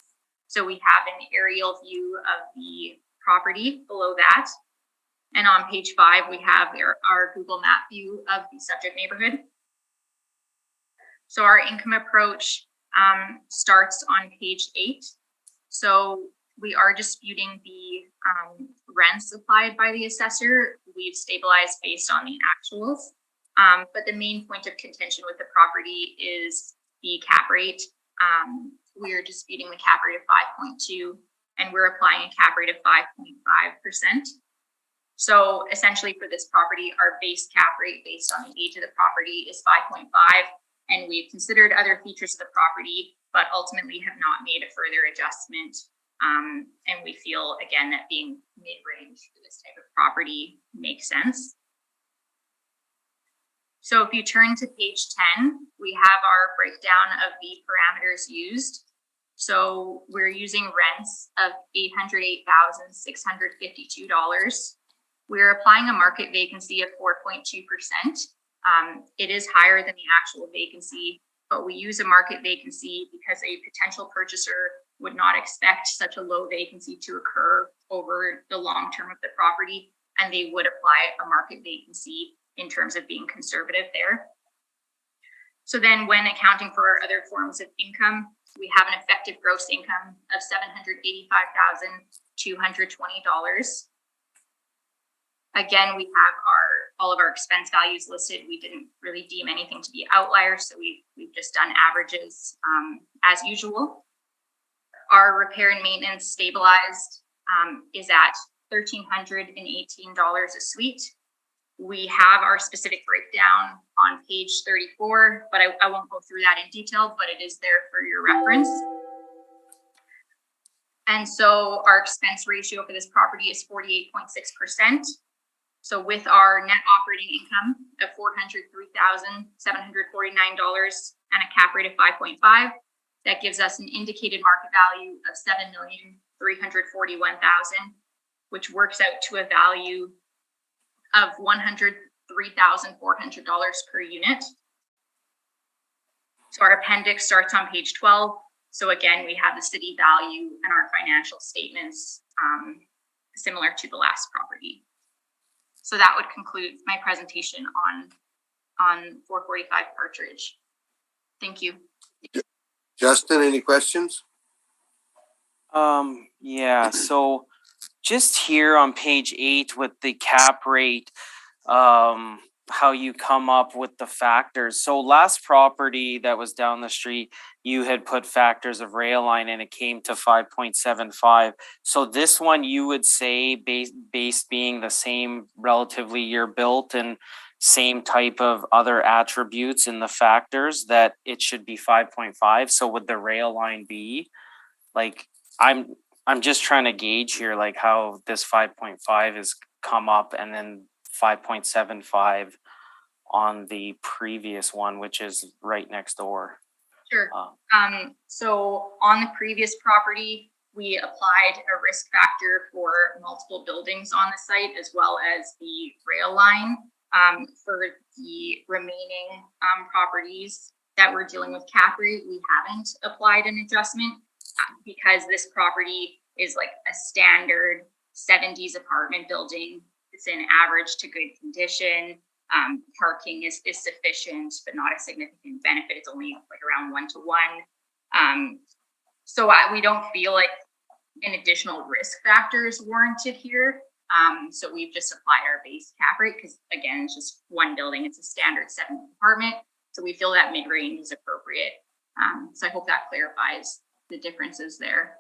So we have an aerial view of the property below that. And on page 5, we have our Google Map view of the subject neighborhood. So our income approach starts on page 8. So we are disputing the rents applied by the assessor. We've stabilized based on the actuals. But the main point of contention with the property is the cap rate. We are disputing the cap rate of 5.2, and we're applying a cap rate of 5.5%. So essentially for this property, our base cap rate based on the age of the property is 5.5, and we've considered other features of the property, but ultimately have not made a further adjustment. And we feel, again, that being mid-range for this type of property makes sense. So if you turn to page 10, we have our breakdown of the parameters used. So we're using rents of $808,652. We're applying a market vacancy of 4.2%. It is higher than the actual vacancy, but we use a market vacancy because a potential purchaser would not expect such a low vacancy to occur over the long term of the property, and they would apply a market vacancy in terms of being conservative there. So then when accounting for our other forms of income, we have an effective gross income of $785,220. Again, we have all of our expense values listed. We didn't really deem anything to be outliers, so we've just done averages as usual. Our repair and maintenance stabilized is at $1,318 a suite. We have our specific breakdown on page 34, but I won't go through that in detail, but it is there for your reference. And so our expense ratio for this property is 48.6%. So with our net operating income of $403,749 and a cap rate of 5.5, that gives us an indicated market value of $7,341,000, which works out to a value of $103,400 per unit. So our appendix starts on page 12. So again, we have the city value and our financial statements similar to the last property. So that would conclude my presentation on 445 Partridge. Thank you. Justin, any questions? Yeah, so just here on page 8 with the cap rate, how you come up with the factors. So last property that was down the street, you had put factors of rail line and it came to 5.75. So this one you would say base being the same relatively year built and same type of other attributes in the factors that it should be 5.5. So would the rail line be like, I'm just trying to gauge here, like how this 5.5 has come up and then 5.75 on the previous one, which is right next door. Sure. So on the previous property, we applied a risk factor for multiple buildings on the site, as well as the rail line. For the remaining properties that we're dealing with cap rate, we haven't applied an adjustment because this property is like a standard 70s apartment building. It's in average to good condition. Parking is sufficient, but not a significant benefit. It's only like around 1-to-1. So we don't feel like an additional risk factor is warranted here. So we've just applied our base cap rate because again, it's just one building. It's a standard 70s apartment. So we feel that mid-range is appropriate. So I hope that clarifies the differences there.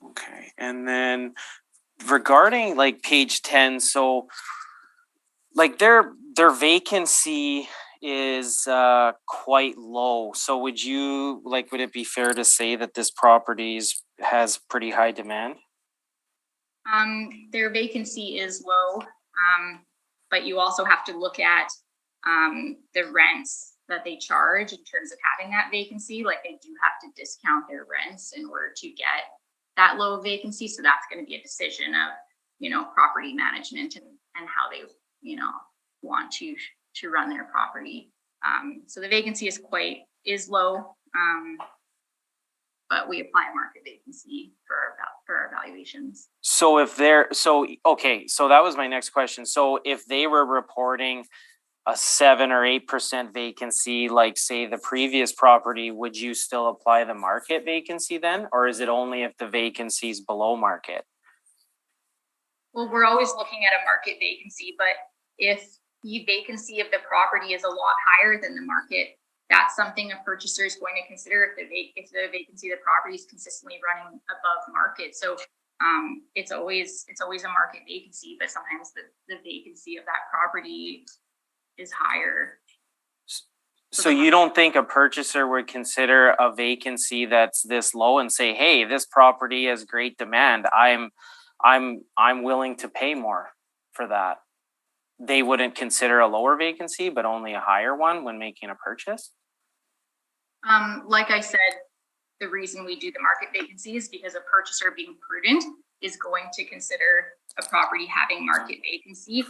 Okay, and then regarding like page 10, so like their vacancy is quite low. So would it be fair to say that this property has pretty high demand? Their vacancy is low, but you also have to look at the rents that they charge in terms of having that vacancy. Like they do have to discount their rents in order to get that low vacancy. So that's going to be a decision of, property management and how they, want to run their property. So the vacancy is low, but we apply market vacancy for our evaluations. So so that was my next question. So if they were reporting a 7 or 8% vacancy, like say the previous property, would you still apply the market vacancy then? Or is it only if the vacancy is below market? Well, we're always looking at a market vacancy, but if the vacancy of the property is a lot higher than the market, that's something a purchaser is going to consider if the vacancy of the property is consistently running above market. So it's always a market vacancy, but sometimes the vacancy of that property is higher. So you don't think a purchaser would consider a vacancy that's this low and say, hey, this property has great demand. I'm willing to pay more for that. They wouldn't consider a lower vacancy, but only a higher one when making a purchase? Like I said, the reason we do the market vacancy is because a purchaser being prudent is going to consider a property having market vacancy.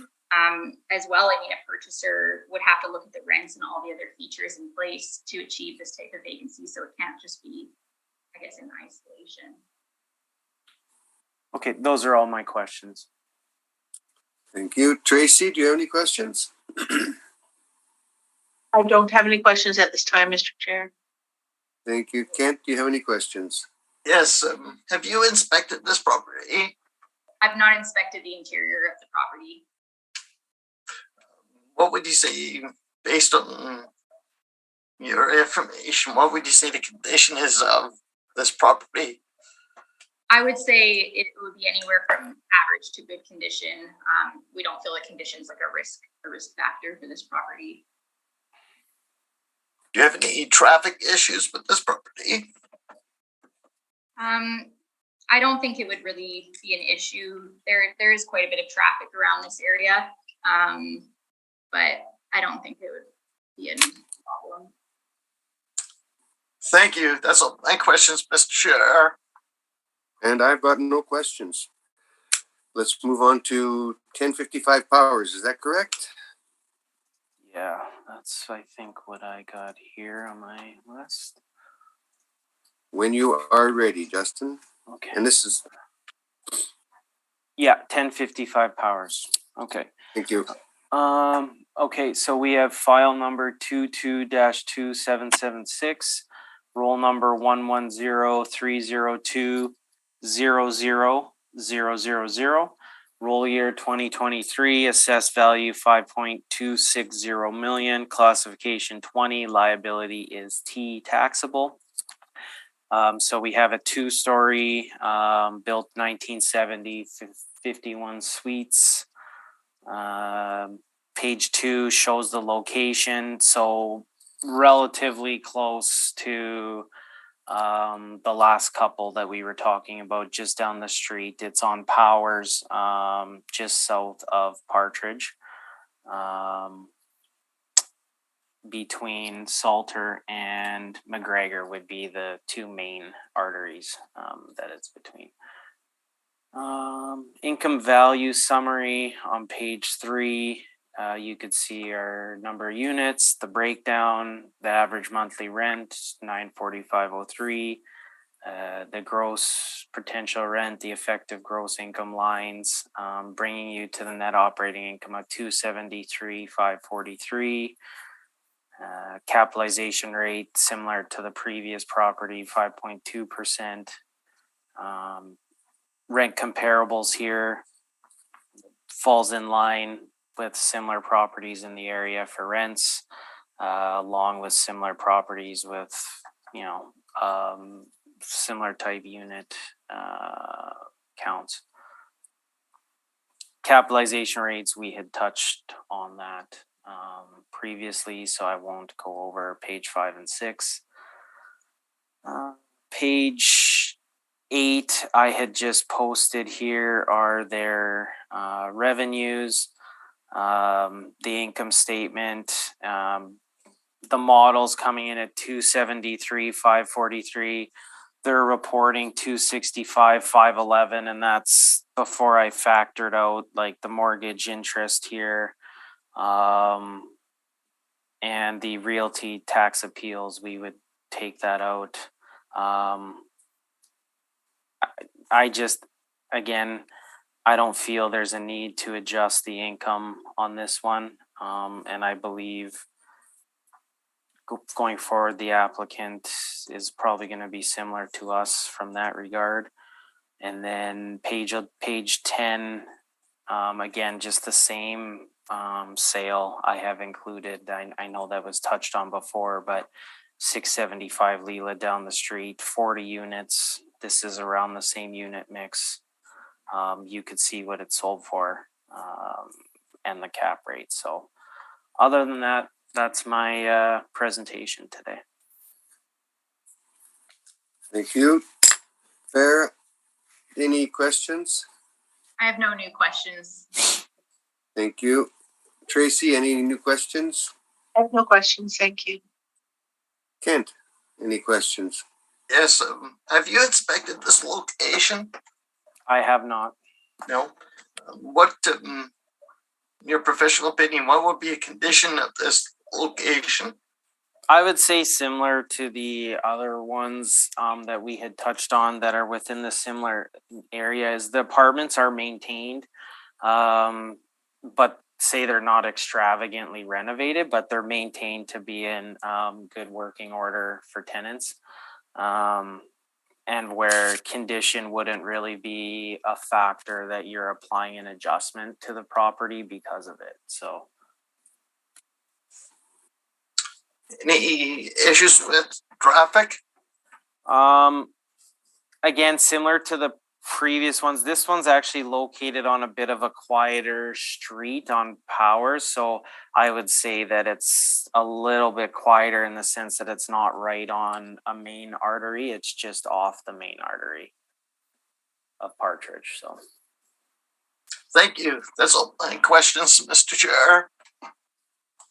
As well, I mean, a purchaser would have to look at the rents and all the other features in place to achieve this type of vacancy. So it can't just be, I guess, in isolation. Okay, those are all my questions. Thank you. Tracy, do you have any questions? I don't have any questions at this time, Mr. Chair. Thank you. Kent, do you have any questions? Yes, have you inspected this property? I've not inspected the interior of the property. What would you say, based on your information, what would you say the condition is of this property? I would say it would be anywhere from average to good condition. We don't feel the condition's like a risk factor for this property. Do you have any traffic issues with this property? I don't think it would really be an issue. There is quite a bit of traffic around this area, but I don't think it would be a problem. Thank you. That's all my questions, Mr. Chair. And I've got no questions. Let's move on to 1055 Powers. Is that correct? Yeah, that's, I think, what I got here on my list. When you are ready, Justin. Okay. And this is, Yeah, 1055 Powers. Okay. thank you. Okay, so we have file number 22-2776, roll number 110-302-00000, roll year 2023, assessed value 5.260 million, classification 20, liability is T, taxable. So we have a 2-story, built 1970, 51 suites. Page 2 shows the location, so relatively close to the last couple that we were talking about, just down the street. It's on Powers, just south of Partridge, between Salter and McGregor would be the two main arteries that it's between. Income value summary on page 3. You could see our number of units, the breakdown, the average monthly rent, $945.03, the gross potential rent, the effective gross income lines, bringing you to the net operating income of $273,543. Capitalization rate similar to the previous property, 5.2%. Rent comparables here falls in line with similar properties in the area for rents, along with similar properties with, similar type unit counts. Capitalization rates, we had touched on that previously, so I won't go over page 5 and 6. Page 8, I had just posted here are their revenues, the income statement, the models coming in at 273,543. They're reporting 265,511, and that's before I factored out like the mortgage interest here, and the realty tax appeals. We would take that out. I just, again, I don't feel there's a need to adjust the income on this one. And I believe going forward, the applicant is probably going to be similar to us from that regard. And then page 10, again, just the same sale I have included. I know that was touched on before, but 675 Leela down the street, 40 units. This is around the same unit mix. You could see what it sold for and the cap rate. So other than that, that's my presentation today. Thank you. Farah, any questions? I have no new questions. Thank you. Tracy, any new questions? I have no questions, thank you. Kent, any questions? Yes, have you inspected this location? I have not. No. What, in your professional opinion, what would be a condition of this location? I would say similar to the other ones that we had touched on that are within the similar areas. The apartments are maintained, but say they're not extravagantly renovated, but they're maintained to be in good working order for tenants. And where condition wouldn't really be a factor that you're applying an adjustment to the property because of it. So Any issues with traffic? again, similar to the previous ones, this one's actually located on a bit of a quieter street on Powers. So I would say that it's a little bit quieter in the sense that it's not right on a main artery. It's just off the main artery of Partridge. So Thank you. That's all my questions, Mr. Chair.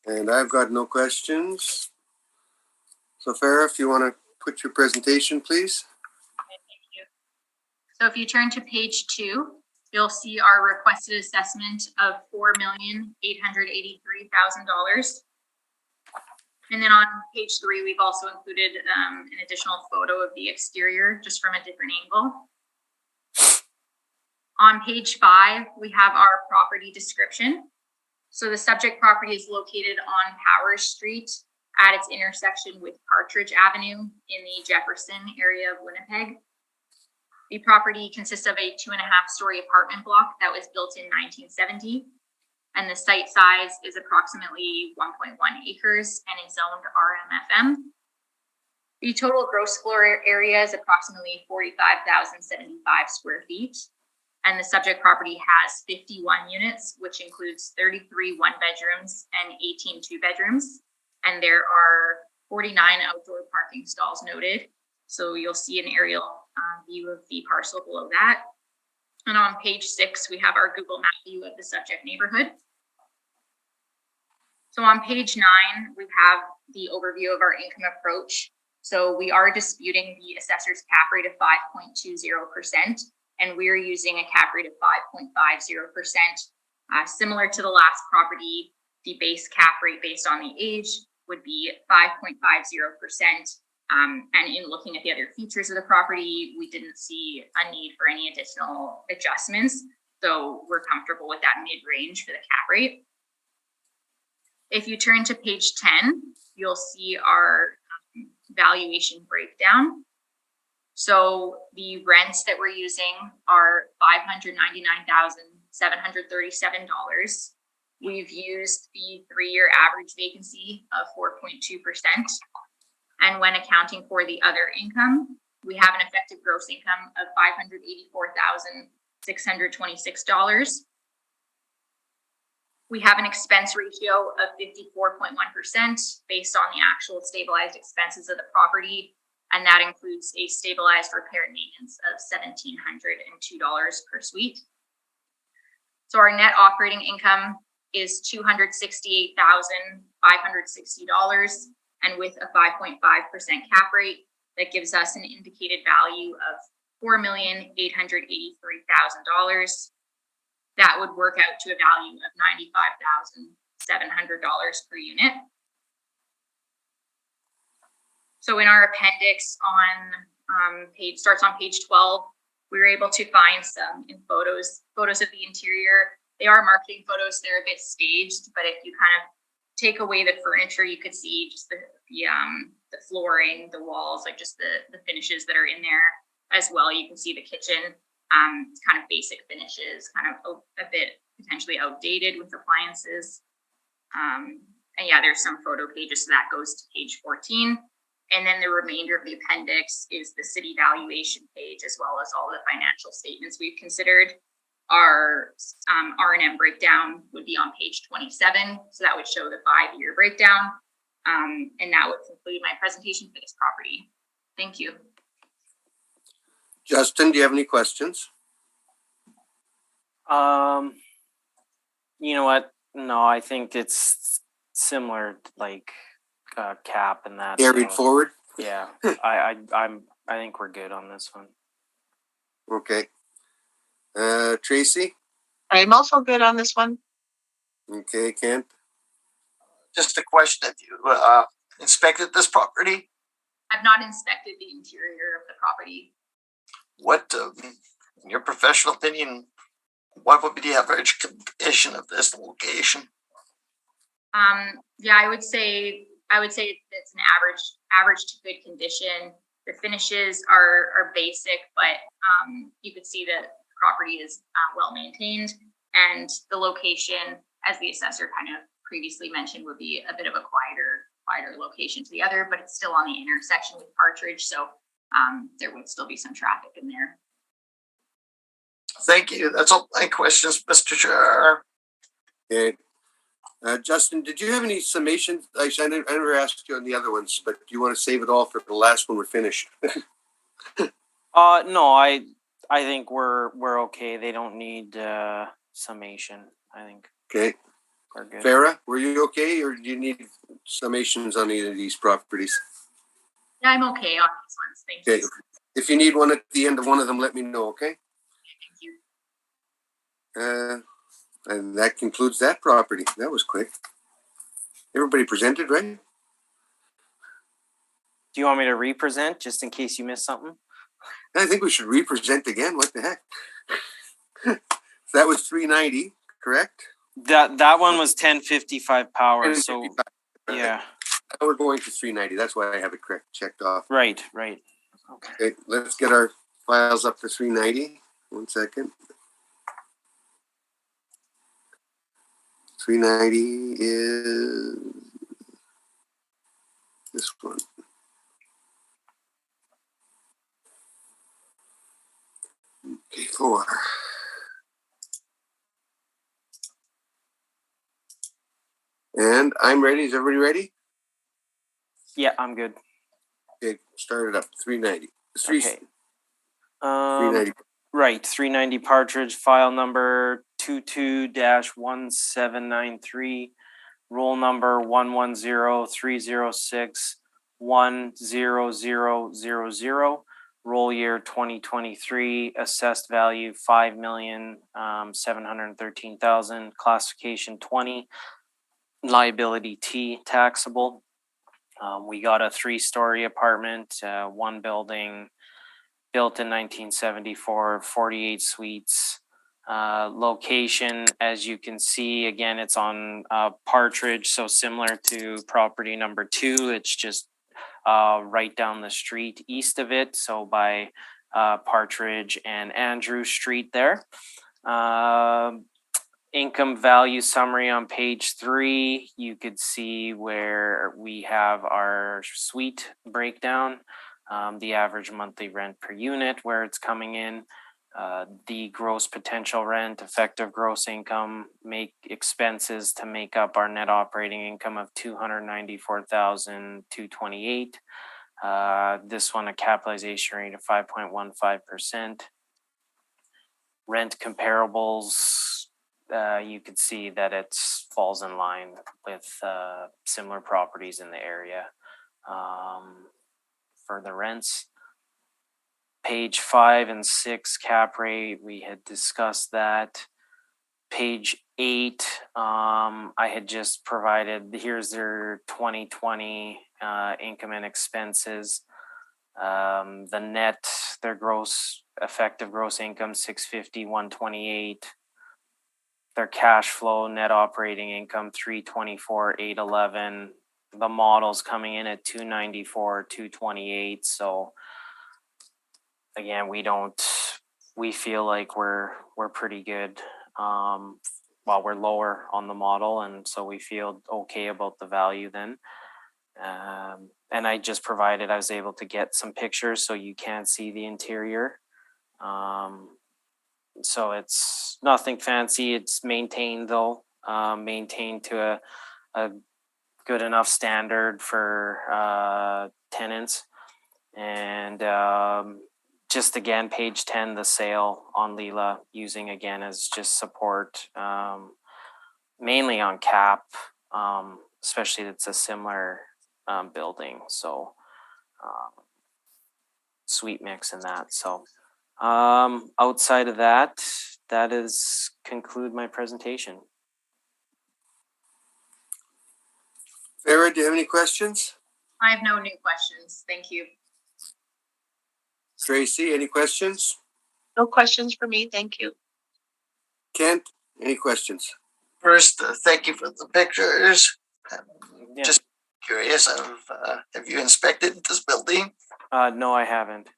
And I've got no questions. So Farah, if you want to put your presentation, please. So if you turn to page 2, you'll see our requested assessment of $4,883,000. And then on page 3, we've also included an additional photo of the exterior just from a different angle. On page 5, we have our property description. So the subject property is located on Powers Street at its intersection with Partridge Avenue in the Jefferson area of Winnipeg. The property consists of a 2.5-story apartment block that was built in 1970, and the site size is approximately 1.1 acres and is zoned RMFM. The total gross floor area is approximately 45,075 square feet, and the subject property has 51 units, which includes 33 one-bedrooms and 18 two-bedrooms, and there are 49 outdoor parking stalls noted. So you'll see an aerial view of the parcel below that. And on page 6, we have our Google Map view of the subject neighborhood. So on page 9, we have the overview of our income approach. So we are disputing the assessor's cap rate of 5.20%, and we're using a cap rate of 5.50%. Similar to the last property, the base cap rate based on the age would be 5.50%. And in looking at the other features of the property, we didn't see a need for any additional adjustments. So we're comfortable with that mid-range for the cap rate. If you turn to page 10, you'll see our valuation breakdown. So the rents that we're using are $599,737. We've used the 3-year average vacancy of 4.2%. And when accounting for the other income, we have an effective gross income of $584,626. We have an expense ratio of 54.1% based on the actual stabilized expenses of the property, and that includes a stabilized repair and maintenance of $1,702 per suite. So our net operating income is $268,560. And with a 5.5% cap rate, that gives us an indicated value of $4,883,000. That would work out to a value of $95,700 per unit. So in our appendix on starts on page 12, we were able to find some photos of the interior. They are marketing photos. They're a bit staged, but if you kind of take away the furniture, you could see just the flooring, the walls, like just the finishes that are in there as well. You can see the kitchen, kind of basic finishes, kind of a bit potentially outdated with appliances. And yeah, there's some photo pages, so that goes to page 14. And then the remainder of the appendix is the city valuation page, as well as all the financial statements we've considered. Our R&M breakdown would be on page 27. So that would show the 5-year breakdown. And that would conclude my presentation for this property. Thank you. Justin, do you have any questions? you know what? No, I think it's similar, like cap and that. Carried forward? Yeah, I think we're good on this one. Okay. Tracy? I'm also good on this one. Okay, Kent? Just a question, have you inspected this property? I've not inspected the interior of the property. What, in your professional opinion, what would be the average condition of this location? Yeah, I would say it's an average to good condition. The finishes are basic, but you could see that the property is well maintained, and the location, as the assessor kind of previously mentioned, would be a bit of a quieter location to the other, but it's still on the intersection with Partridge, so there would still be some traffic in there. Thank you. That's all my questions, Mr. Chair. Okay. Justin, did you have any summations? Actually, I never asked you on the other ones, but do you want to save it all for the last one we're finished? No, I think we're okay. They don't need summation. I think Okay. we're good. Farah, were you okay, or do you need summations on either of these properties? Yeah, I'm okay on these ones. Thank Okay. you. If you need one at the end of one of them, let me know, okay? Thank you. And that concludes that property. That was quick. Everybody presented, right? Do you want me to represent just in case you missed something? I think we should represent again. What the heck? That was 390, correct? That one was 1055 power. So 1055. yeah, We're going to 390. That's why I have it correct checked off. right. Okay. Okay, let's get our files up to 390. 1 second. 390 is this one. Okay, 4. And I'm ready. Is everybody ready? Yeah, I'm good. Okay, start it up. 390. Okay. 390. Right, 390 Partridge, file number 22-1793, roll number 110-306-10000, roll year 2023, assessed value 5,713,000, classification 20, liability T, taxable. We got a 3-story apartment, one building, built in 1974, 48 suites. Location, as you can see, again, it's on Partridge, so similar to property number 2. It's just right down the street east of it, so by Partridge and Andrew Street there. Income value summary on page 3. You could see where we have our suite breakdown. The average monthly rent per unit, where it's coming in, the gross potential rent, effective gross income, make expenses to make up our net operating income of $294,228. This one, a capitalization rate of 5.15%. Rent comparables, you could see that it falls in line with similar properties in the area. For the rents, page 5 and 6 cap rate, we had discussed that. Page 8, I had just provided, here's their 2020 income and expenses. The net, their gross effective gross income 650, 128. Their cash flow net operating income 324, 811. The model's coming in at 294, 228. So again, we feel like we're pretty good. While we're lower on the model, and so we feel okay about the value then. And I just provided, I was able to get some pictures so you can see the interior. So it's nothing fancy. It's maintained though, maintained to a good enough standard for tenants. And just again, page 10, the sale on Leela, using again as just support, mainly on cap, especially it's a similar building. So suite mix in that. So outside of that, that is conclude my presentation. Farah, do you have any questions? I have no new questions. Thank you. Tracy, any questions? No questions for me. Thank you. Kent, any questions? First, thank you for the pictures. Yeah. Just curious, have you inspected this building? No, I haven't.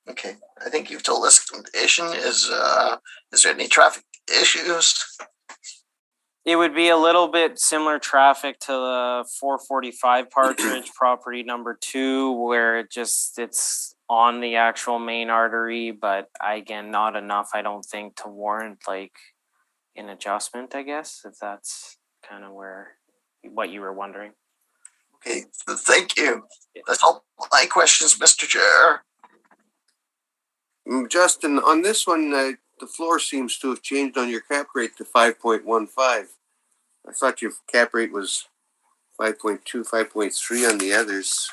Okay, I think you've told us condition is there any traffic issues? It would be a little bit similar traffic to the 445 Partridge property number 2, where it's on the actual main artery, but again, not enough, I don't think, to warrant like an adjustment, I guess, if that's kind of what you were wondering. Okay, thank you. That's all my questions, Mr. Chair. Justin, on this one, the floor seems to have changed on your cap rate to 5.15. I thought your cap rate was 5.2, 5.3 on the others.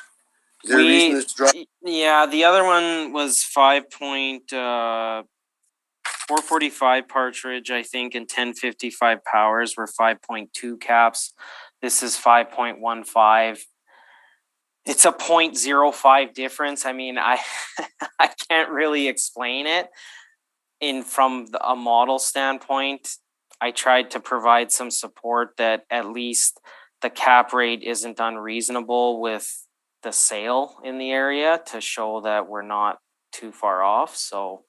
Is there a reason this dropped? Yeah, the other one was 445 Partridge, I think, and 1055 Powers were 5.2 caps. This is 5.15. It's a 0.05 difference. I mean, I can't really explain it from a model standpoint. I tried to provide some support that at least the cap rate isn't unreasonable with the sale in the area to show that we're not too far off. So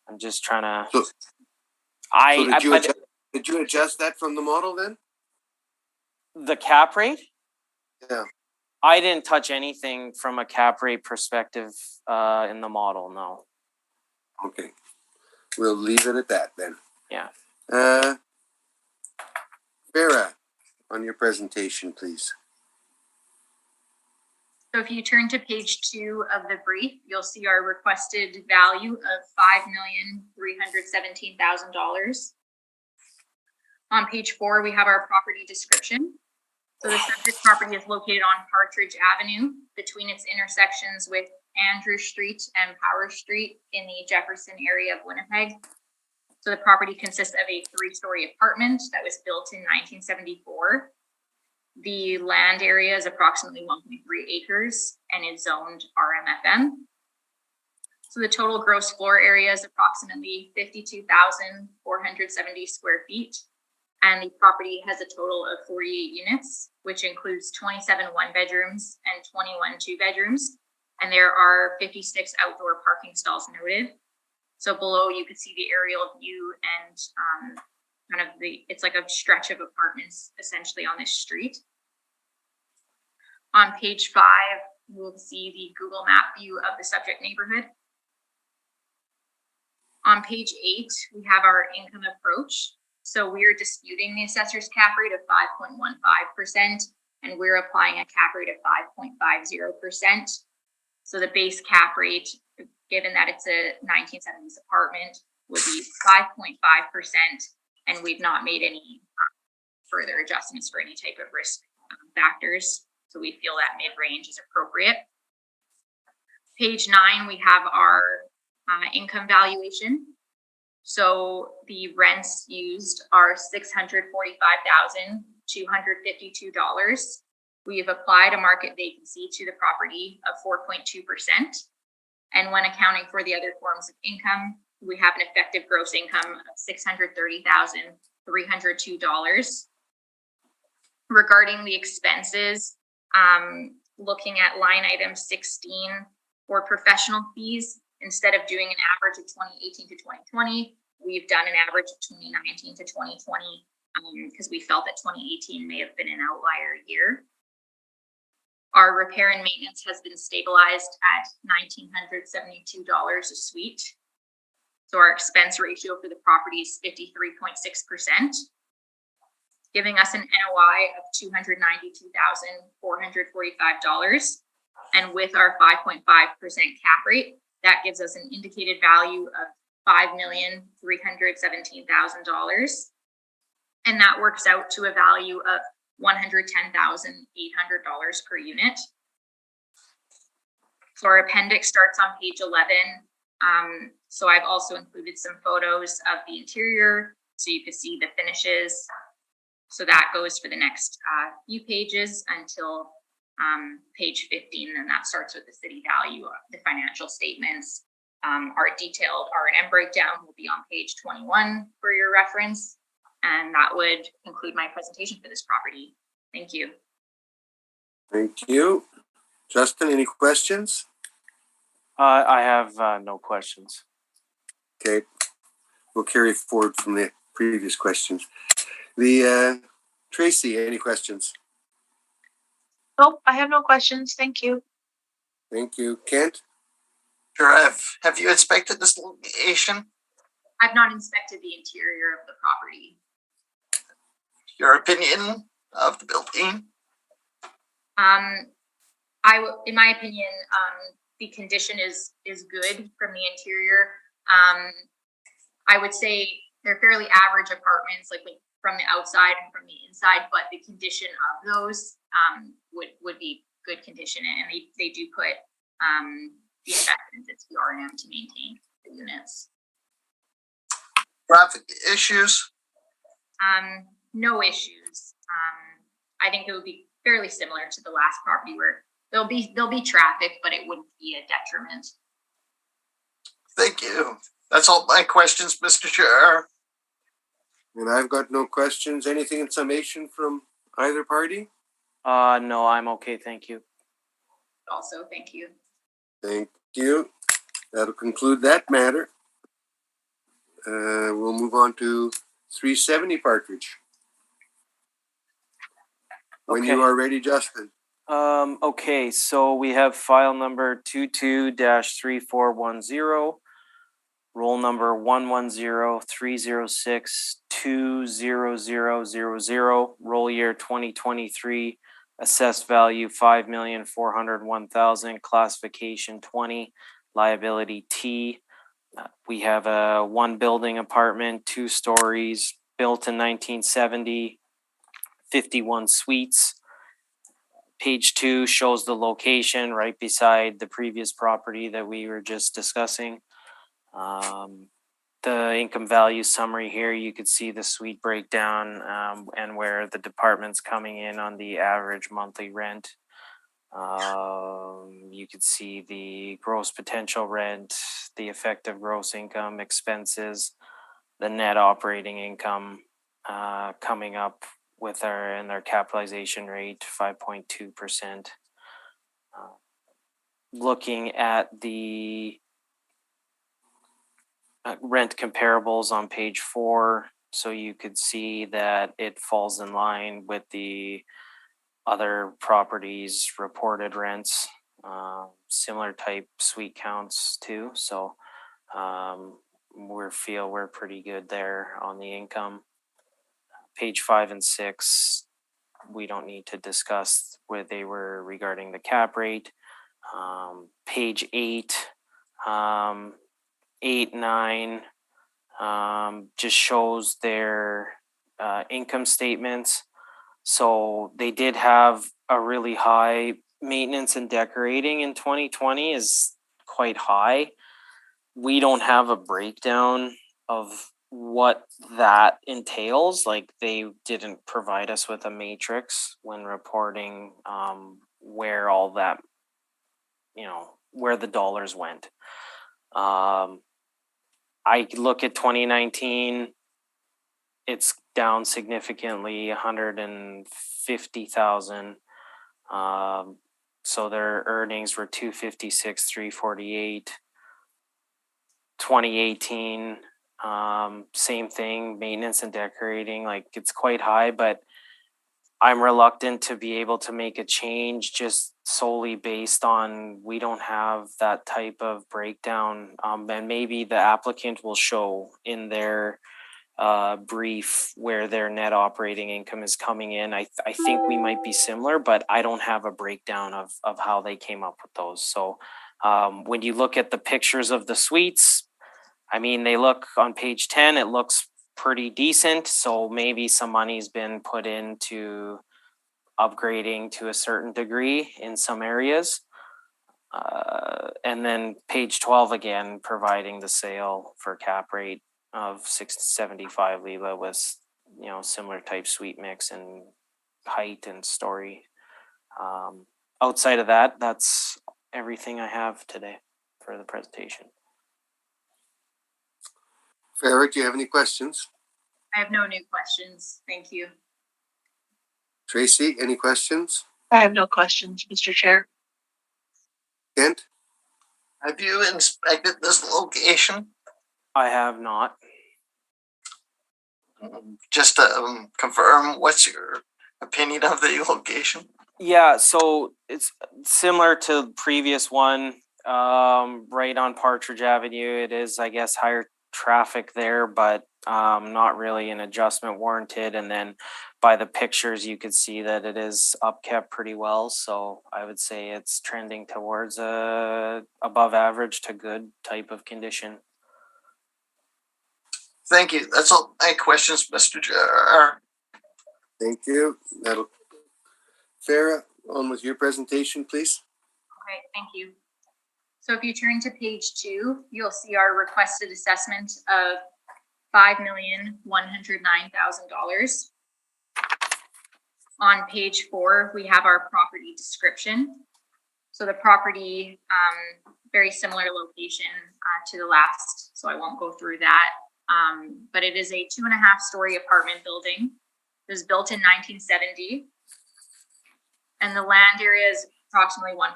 I'm just trying to. Did you adjust that from the model then? The cap rate? Yeah. I didn't touch anything from a cap rate perspective in the model, no. Okay. We'll leave it at that then. Yeah. Farah, on your presentation, please. So if you turn to page 2 of the brief, you'll see our requested value of $5,317,000. On page 4, we have our property description. So the subject property is located on Partridge Avenue between its intersections with Andrew Street and Power Street in the Jefferson area of Winnipeg. So the property consists of a 3-story apartment that was built in 1974. The land area is approximately 1.3 acres and is zoned RMFM. So the total gross floor area is approximately 52,470 square feet. And the property has a total of 48 units, which includes 27 one-bedrooms and 21 two-bedrooms. And there are 56 outdoor parking stalls noted. So below you can see the aerial view and kind of it's like a stretch of apartments essentially on this street. On page 5, we'll see the Google map view of the subject neighborhood. On page 8, we have our income approach. So we're disputing the assessor's cap rate of 5.15%, and we're applying a cap rate of 5.50%. So the base cap rate, given that it's a 1970s apartment, would be 5.5%, and we've not made any further adjustments for any type of risk factors. So we feel that mid-range is appropriate. Page 9, we have our income valuation. So the rents used are $645,252. We have applied a market vacancy to the property of 4.2%. And when accounting for the other forms of income, we have an effective gross income of $630,302. Regarding the expenses, looking at line item 16 for professional fees, instead of doing an average of 2018 to 2020, we've done an average of 2019 to 2020 because we felt that 2018 may have been an outlier year. Our repair and maintenance has been stabilized at $1,972 a suite. So our expense ratio for the property is 53.6%, giving us an NOI of $292,445. And with our 5.5% cap rate, that gives us an indicated value of $5,317,000. And that works out to a value of $110,800 per unit. So our appendix starts on page 11. So I've also included some photos of the interior so you can see the finishes. So that goes for the next few pages until page 15, and that starts with the city value, the financial statements, Our detailed R&M breakdown will be on page 21 for your reference. And that would conclude my presentation for this property. Thank you. Thank you. Justin, any questions? I have no questions. Okay. We'll carry forward from the previous questions. Tracy, any questions? Nope, I have no questions. Thank you. Thank you. Kent? Sure. Have you inspected this location? I've not inspected the interior of the property. Your opinion of the building? In my opinion, the condition is good from the interior. I would say they're fairly average apartments, like from the outside and from the inside, but the condition of those would be good condition, and they do put the investments into the R&M to maintain the units. Traffic issues? No issues. I think it would be fairly similar to the last property where there'll be traffic, but it wouldn't be a detriment. Thank you. That's all my questions, Mr. Chair. And I've got no questions. Anything in summation from either party? No, I'm okay. Thank you. Also, thank you. Thank you. That'll conclude that matter. We'll move on to 370 Partridge. When you are ready, Justin. Okay, so we have file number 22-3410, roll number 110-306-20000, roll year 2023, assessed value 5,401,000, classification 20, liability T. We have a one building apartment, 2 stories, built in 1970, 51 suites. Page 2 shows the location right beside the previous property that we were just discussing. The income value summary here, you could see the suite breakdown and where the department's coming in on the average monthly rent. You could see the gross potential rent, the effective gross income, expenses, the net operating income coming up with their capitalization rate, 5.2%. Looking at the rent comparables on page 4, so you could see that it falls in line with the other properties' reported rents, similar type suite counts too. So we're pretty good there on the income. Page 5 and 6, we don't need to discuss where they were regarding the cap rate. Page 8, 8, 9 just shows their income statements. So they did have a really high maintenance and decorating in 2020 is quite high. We don't have a breakdown of what that entails. Like, they didn't provide us with a matrix when reporting where all that, where the dollars went. I look at 2019, it's down significantly, 150,000. So their earnings were 256, 348. 2018, same thing, maintenance and decorating, like, it's quite high, but I'm reluctant to be able to make a change just solely based on we don't have that type of breakdown. And maybe the applicant will show in their brief where their net operating income is coming in. I think we might be similar, but I don't have a breakdown of how they came up with those. So when you look at the pictures of the suites, I mean, they look on page 10, it looks pretty decent. So maybe some money's been put into upgrading to a certain degree in some areas. And then page 12 again, providing the sale for cap rate of 675 Lila with, similar type suite mix and height and story. Outside of that, that's everything I have today for the presentation. Farah, do you have any questions? I have no new questions. Thank you. Tracy, any questions? I have no questions, Mr. Chair. Kent? Have you inspected this location? I have not. Just to confirm, what's your opinion of the location? Yeah, so it's similar to the previous one, right on Partridge Avenue. It is, I guess, higher traffic there, but not really an adjustment warranted. And then by the pictures, you could see that it is upkept pretty well. So I would say it's trending towards a above average to good type of condition. Thank you. That's all my questions, Mr. Chair. Thank you. Farah, on with your presentation, please. Okay, thank you. So if you turn to page 2, you'll see our requested assessment of $5,109,000. On page 4, we have our property description. So the property, very similar location to the last, so I won't go through that. But it is a 2.5-story apartment building. It was built in 1970. And the land area is approximately 1.3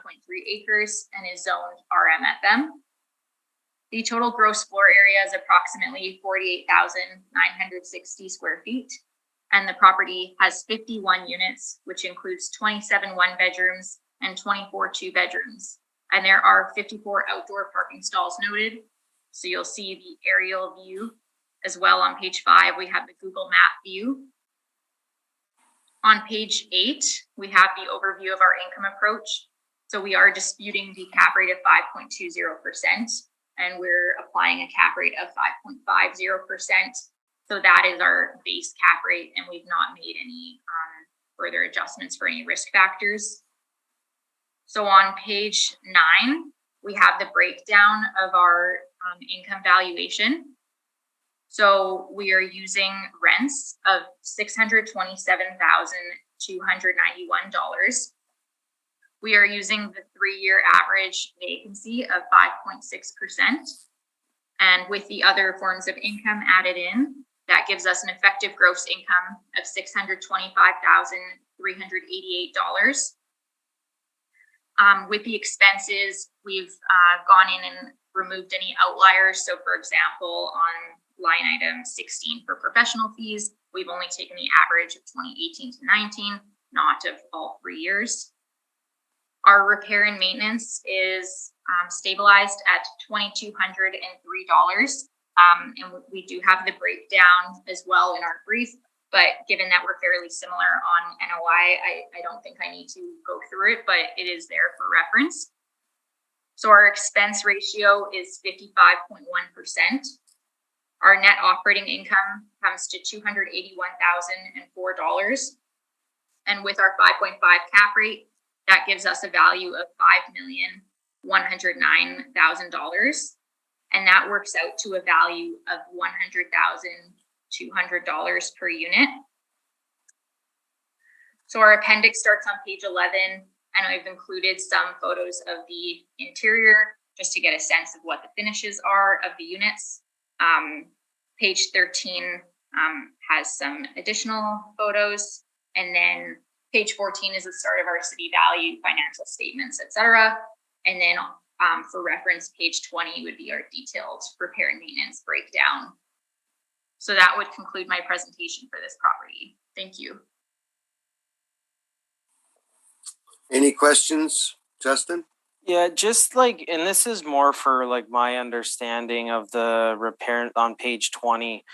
acres and is zoned RMFM. The total gross floor area is approximately 48,960 square feet. And the property has 51 units, which includes 27 one-bedrooms and 24 two-bedrooms. And there are 54 outdoor parking stalls noted. So you'll see the aerial view as well. On page 5, we have the Google Map view. On page 8, we have the overview of our income approach. So we are disputing the cap rate of 5.20%, and we're applying a cap rate of 5.50%. So that is our base cap rate, and we've not made any further adjustments for any risk factors. So on page 9, we have the breakdown of our income valuation. So we are using rents of $627,291. We are using the 3-year average vacancy of 5.6%. And with the other forms of income added in, that gives us an effective gross income of $625,388. With the expenses, we've gone in and removed any outliers. So for example, on line item 16 for professional fees, we've only taken the average of 2018 to 19, not of all 3 years. Our repair and maintenance is stabilized at $2,203. And we do have the breakdown as well in our brief, but given that we're fairly similar on NOI, I don't think I need to go through it, but it is there for reference. So our expense ratio is 55.1%. Our net operating income comes to $281,004. And with our 5.5 cap rate, that gives us a value of $5,109,000. And that works out to a value of $100,200 per unit. So our appendix starts on page 11, and I've included some photos of the interior just to get a sense of what the finishes are of the units. Page 13 has some additional photos, and then page 14 is the start of our city value, financial statements, etc. And then for reference, page 20 would be our detailed repair and maintenance breakdown. So that would conclude my presentation for this property. Thank you. Any questions, Justin? Yeah, just like, and this is more for like my understanding of the repair on page 20.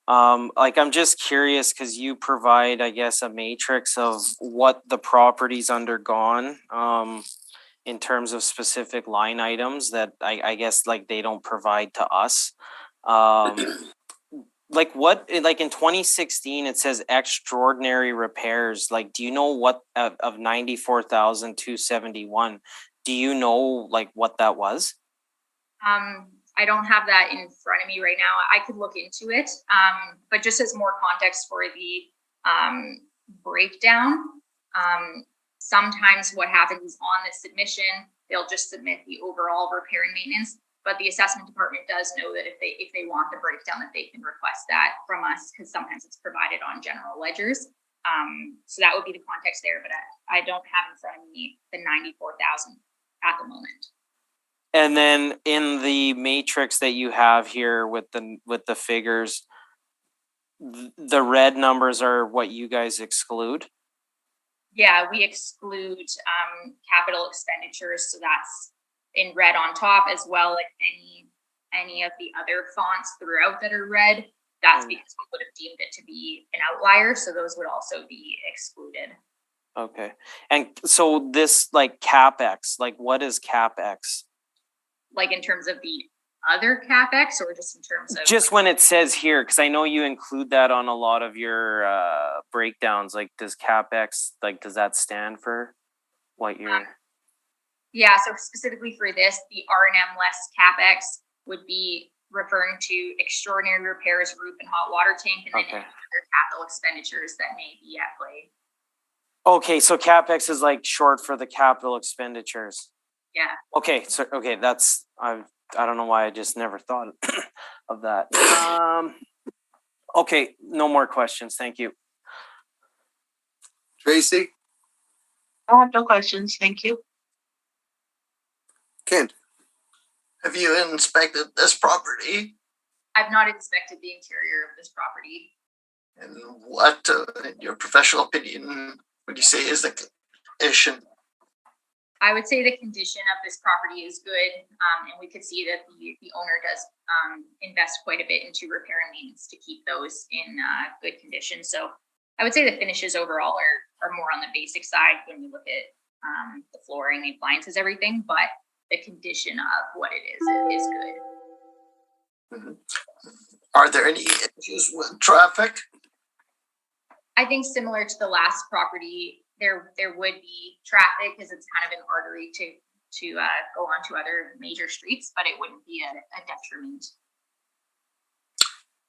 Like, I'm just curious because you provide, I guess, a matrix of what the property's undergone in terms of specific line items that I guess like they don't provide to us. Like what, like in 2016, it says extraordinary repairs. Like, do you know what of 94,271? Do you know like what that was? I don't have that in front of me right now. I could look into it. But just as more context for the breakdown, sometimes what happens is on the submission, they'll just submit the overall repair and maintenance. But the assessment department does know that if they want the breakdown, that they can request that from us, because sometimes it's provided on general ledgers. So that would be the context there, but I don't have in front of me the 94,000 at the moment. And then in the matrix that you have here with the figures, the red numbers are what you guys exclude? Yeah, we exclude capital expenditures, so that's in red on top, as well as any of the other fonts throughout that are red. That's because we would have deemed it to be an outlier, so those would also be excluded. Okay. And so this, like, CapEx, like, what is CapEx? Like in terms of the other CapEx, or just in terms of Just when it says here, because I know you include that on a lot of your breakdowns. Like, does CapEx, like, does that stand for what you're? Yeah, so specifically for this, the R&M less CapEx would be referring to extraordinary repairs, roof and hot water tank, and then any other capital expenditures that may be at play. Okay, so CapEx is like short for the capital expenditures. Yeah. Okay, so that's I don't know why I just never thought of that. Okay, no more questions. Thank you. Tracy, I have no questions. Thank you. Kent, Have you inspected this property? I've not inspected the interior of this property. And what, in your professional opinion, would you say is the condition? I would say the condition of this property is good, and we could see that the owner does invest quite a bit into repair and maintenance to keep those in good condition. So I would say the finishes overall are more on the basic side when we look at the flooring, the appliances, everything, but the condition of what it is good. Mm-hmm. Are there any issues with traffic? I think similar to the last property, there would be traffic because it's kind of an artery to go on to other major streets, but it wouldn't be a detriment.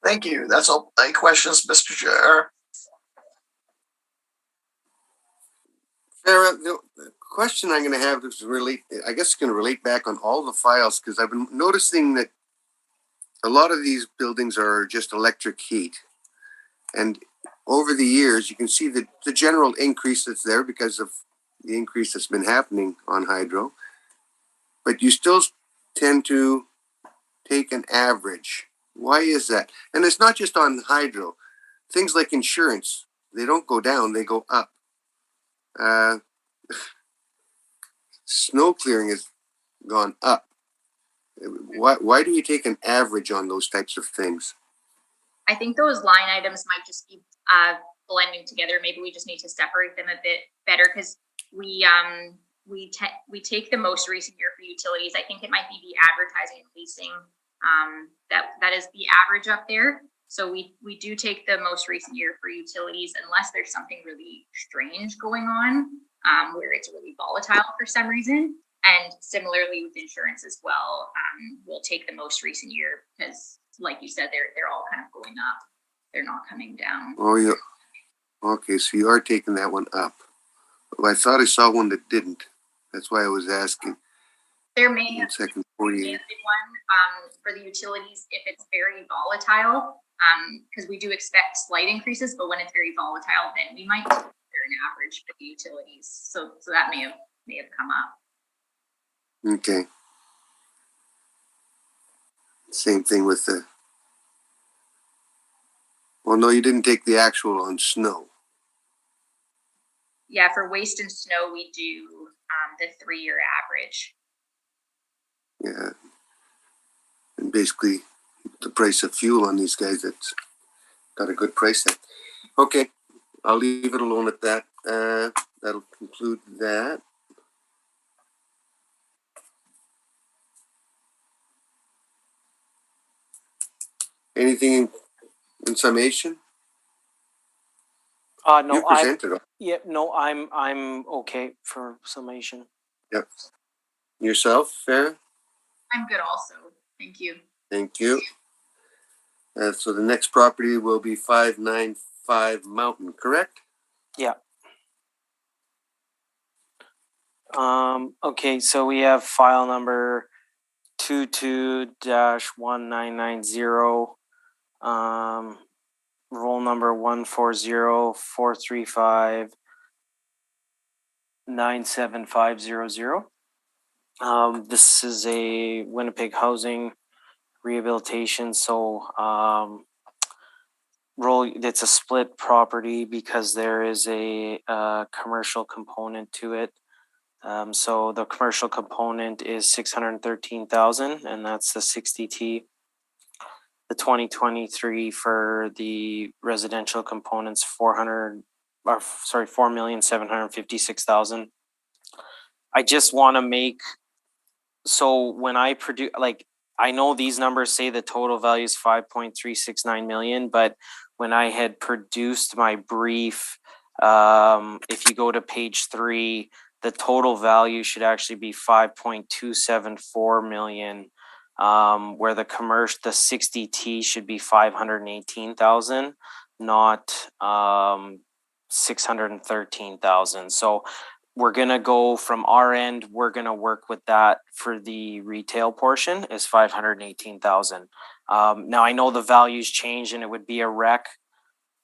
Thank you. That's all my questions, Mr. Chair. Sarah, the question I'm going to have is I guess it's going to relate back on all the files, because I've been noticing that a lot of these buildings are just electric heat. And over the years, you can see the general increase that's there because of the increase that's been happening on hydro. But you still tend to take an average. Why is that? And it's not just on hydro. Things like insurance, they don't go down, they go up. Snow clearing has gone up. Why do you take an average on those types of things? I think those line items might just be blending together. Maybe we just need to separate them a bit better, because we take the most recent year for utilities. I think it might be the advertising and leasing that is the average up there. So we do take the most recent year for utilities, unless there's something really strange going on where it's really volatile for some reason. And similarly with insurance as well, we'll take the most recent year because, like you said, they're all kind of going up. They're not coming down. Oh, yeah. Okay, so you are taking that one up. Well, I thought I saw one that didn't. That's why I was asking. There may have been one for the utilities if it's very volatile, because we do expect slight increases, but when it's very volatile, then we might consider an average for the utilities. So that may have come up. Okay. Same thing with the. Well, no, you didn't take the actual on snow. Yeah, for waste and snow, we do the 3-year average. Yeah. And basically, the price of fuel on these guys, that's got a good price there. Okay, I'll leave it alone at that. That'll conclude that. Anything in summation? No, You presented. I'm okay for summation. Yep. Yourself, Farah? I'm good also. Thank you. Thank you. So the next property will be 595 Mountain, correct? Yeah. Okay, so we have file number 22-1990, roll number 140-435-97500. This is a Winnipeg housing rehabilitation, so it's a split property because there is a commercial component to it. So the commercial component is 613,000, and that's the 60T. The 2023 for the residential components 4,756,000. I just want to make, so when I produce, like, I know these numbers say the total value is 5.369 million, but when I had produced my brief, if you go to page 3, the total value should actually be 5.274 million, where the 60T should be 518,000, not 613,000. So we're gonna go from our end, we're gonna work with that for the retail portion is 518,000. Now I know the values change and it would be a rec.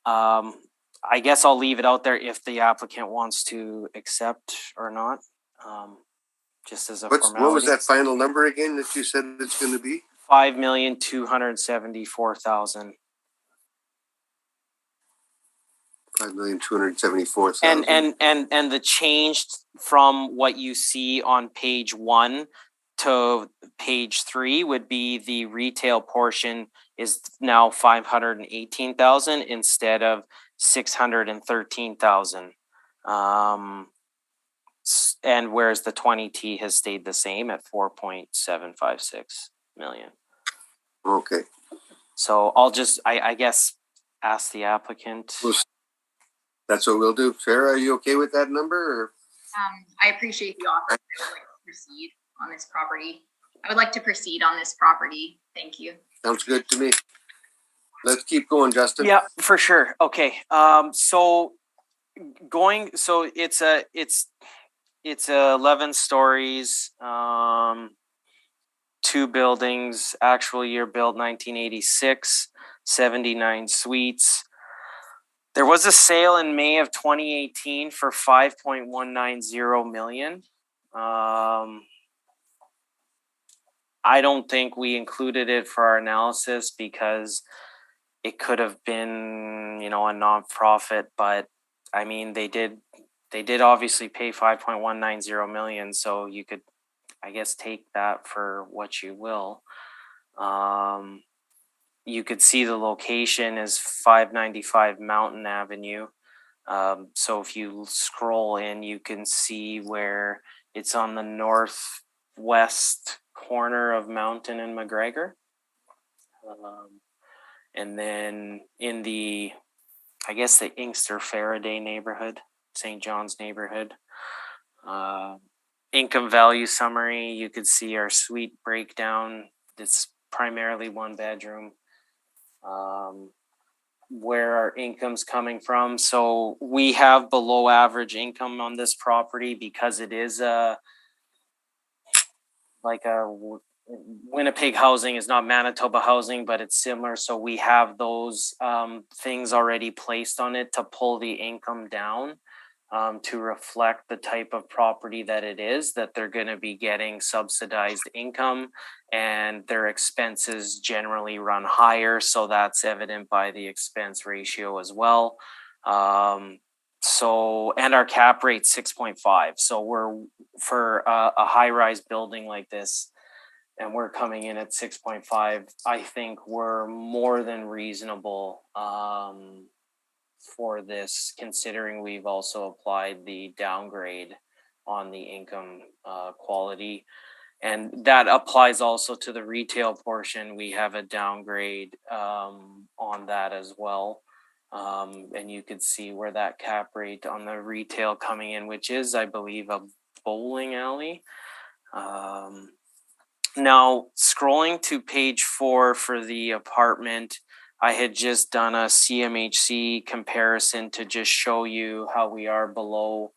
I guess I'll leave it out there if the applicant wants to accept or not. Just as a formality. What was that final number again that you said it's going to be? 5,274,000. 5,274,000. And the change from what you see on page 1 to page 3 would be the retail portion is now 518,000 instead of 613,000. And whereas the 20T has stayed the same at 4.756 million. Okay. So I'll just, I guess, ask the applicant. That's what we'll do. Sarah, are you okay with that number? Or? I appreciate the offer. I would like to proceed on this property. I would like to proceed on this property. Thank you. Sounds good to me. Let's keep going, Justin. Yeah, for sure. Okay. So it's 11 stories, 2 buildings, actual year built 1986, 79 suites. There was a sale in May of 2018 for 5.190 million. I don't think we included it for our analysis because it could have been, a nonprofit, but I mean, they did obviously pay 5.190 million. So you could, I guess, take that for what you will. You could see the location is 595 Mountain Avenue. So if you scroll in, you can see where it's on the northwest corner of Mountain and McGregor. And then in the, I guess, the Inkster Faraday neighborhood, St. John's neighborhood. Income value summary, you could see our suite breakdown. It's primarily 1 bedroom. Where our income's coming from. So we have below average income on this property because it is Winnipeg housing is not Manitoba housing, but it's similar. So we have those things already placed on it to pull the income down to reflect the type of property that it is, that they're going to be getting subsidized income and their expenses generally run higher. So that's evident by the expense ratio as well. So, and our cap rate 6.5. So we're for a high rise building like this, and we're coming in at 6.5. I think we're more than reasonable for this, considering we've also applied the downgrade on the income quality. And that applies also to the retail portion. We have a downgrade on that as well. And you could see where that cap rate on the retail coming in, which is, I believe, a bowling alley. Now, scrolling to page 4 for the apartment, I had just done a CMHC comparison to just show you how we are below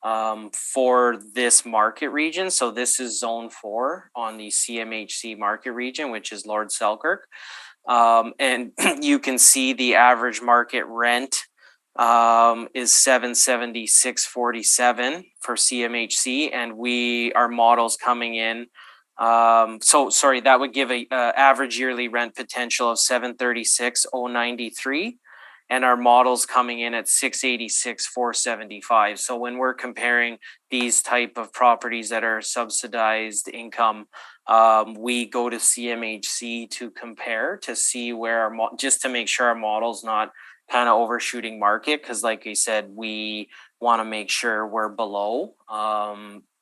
for this market region. So this is zone 4 on the CMHC market region, which is Lord Selkirk. And you can see the average market rent is $776.47 for CMHC, and our models coming in. So sorry, that would give a average yearly rent potential of $736,093, and our models coming in at $686,475. So when we're comparing these type of properties that are subsidized income, we go to CMHC to compare to see where just to make sure our model's not kind of overshooting market, because like I said, we want to make sure we're below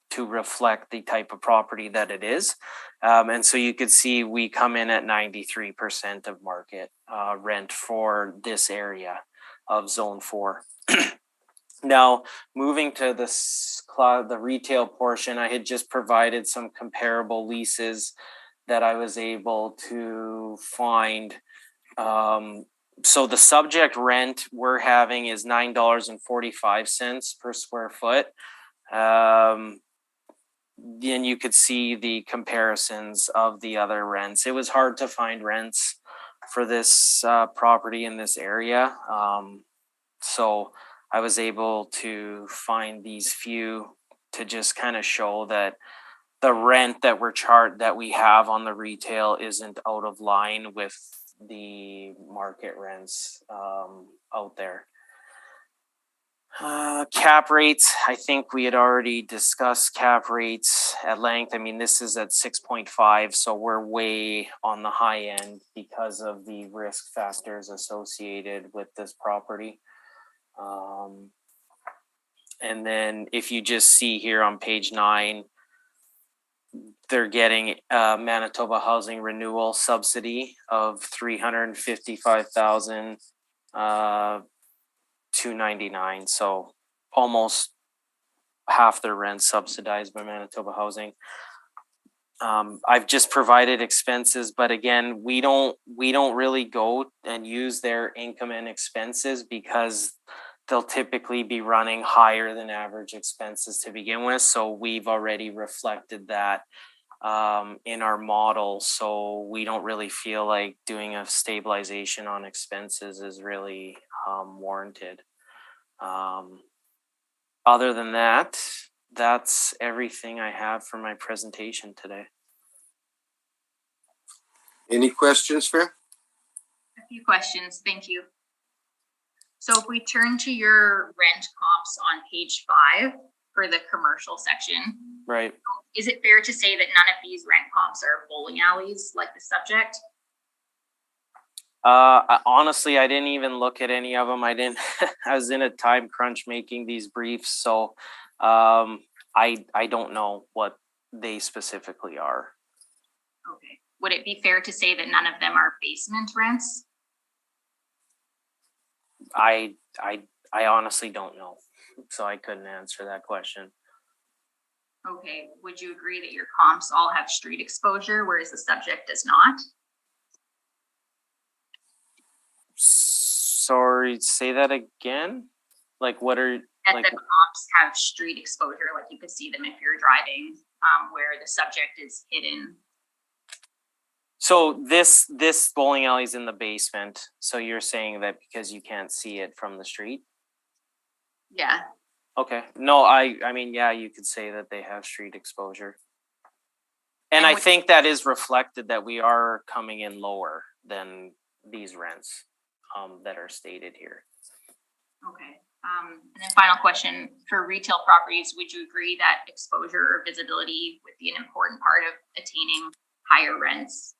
to reflect the type of property that it is. And so you could see we come in at 93% of market rent for this area of zone 4. Now, moving to the retail portion, I had just provided some comparable leases that I was able to find. So the subject rent we're having is $9.45 per square foot. Then you could see the comparisons of the other rents. It was hard to find rents for this property in this area. So I was able to find these few to just kind of show that the rent that we have on the retail isn't out of line with the market rents out there. Cap rates, I think we had already discussed cap rates at length. I mean, this is at 6.5, so we're way on the high end because of the risk factors associated with this property. And then if you just see here on page 9, they're getting a Manitoba Housing Renewal Subsidy of $355,299. So almost half their rent subsidized by Manitoba Housing. I've just provided expenses, but again, we don't really go and use their income and expenses because they'll typically be running higher than average expenses to begin with. So we've already reflected that in our model. So we don't really feel like doing a stabilization on expenses is really warranted. Other than that, that's everything I have for my presentation today. Any questions, Fair? A few questions, thank you. So if we turn to your rent comps on page 5 for the commercial section, Right. Is it fair to say that none of these rent comps are bowling alleys like the subject? Honestly, I didn't even look at any of them. I was in a time crunch making these briefs, so I don't know what they specifically are. Okay. Would it be fair to say that none of them are basement rents? I honestly don't know, so I couldn't answer that question. Okay. Would you agree that your comps all have street exposure, whereas the subject does not? Sorry, say that again. Like, what are That like? the comps have street exposure, like you could see them if you're driving, where the subject is hidden. So this bowling alley's in the basement. So you're saying that because you can't see it from the street? Yeah. Okay. No, I mean, yeah, you could say that they have street exposure. And I think that is reflected that we are coming in lower than these rents that are stated here. Okay. And then final question, for retail properties, would you agree that exposure or visibility would be an important part of attaining higher rents?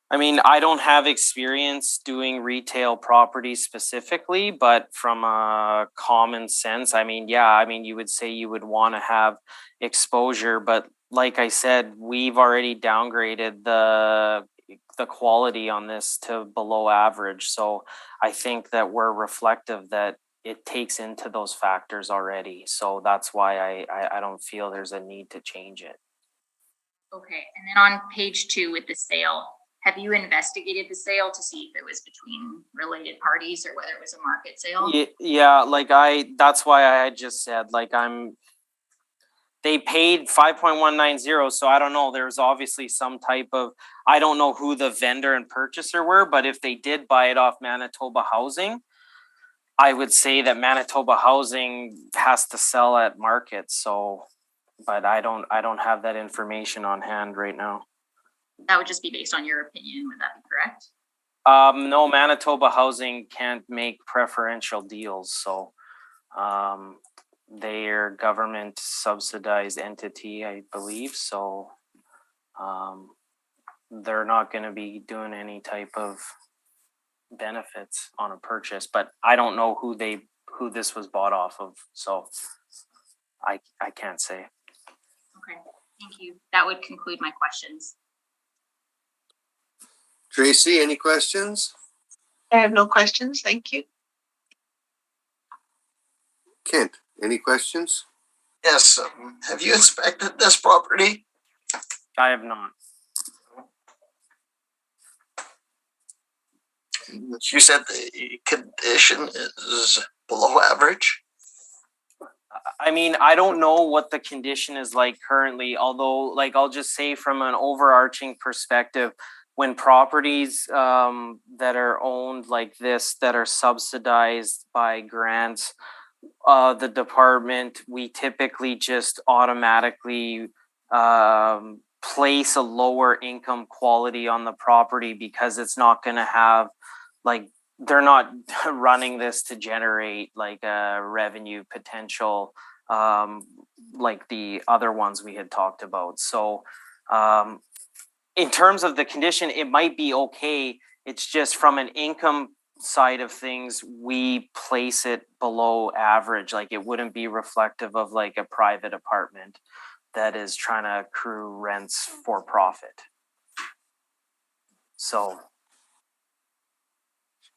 I mean, I don't have experience doing retail properties specifically, but from a common sense, I mean, yeah, I mean, you would say you would want to have exposure, but like I said, we've already downgraded the quality on this to below average. So I think that we're reflective that it takes into those factors already. So that's why I don't feel there's a need to change it. Okay. And then on page 2 with the sale, Have you investigated the sale to see if it was between related parties or whether it was a market sale? Yeah, like that's why I had just said, like, they paid 5.190, so I don't know, there's obviously some type of, I don't know who the vendor and purchaser were, but if they did buy it off Manitoba Housing, I would say that Manitoba Housing has to sell at market, so, but I don't have that information on hand right now. That would just be based on your opinion. Would that be correct? No, Manitoba Housing can't make preferential deals, so they're government subsidized entity, I believe, so they're not going to be doing any type of benefits on a purchase, but I don't know who this was bought off of, so I can't say. Okay, thank you. That would conclude my questions. Tracy, any questions? I have no questions. Thank you. Kent, any questions? Yes, have you inspected this property? I have not. You said the condition is below average. I mean, I don't know what the condition is like currently, although, like, I'll just say from an overarching perspective, when properties that are owned like this, that are subsidized by grants, the department, we typically just automatically place a lower income quality on the property because it's not going to have, like, they're not running this to generate like a revenue potential like the other ones we had talked about. So in terms of the condition, it might be okay. It's just from an income side of things, we place it below average. Like, it wouldn't be reflective of like a private apartment that is trying to accrue rents for profit. So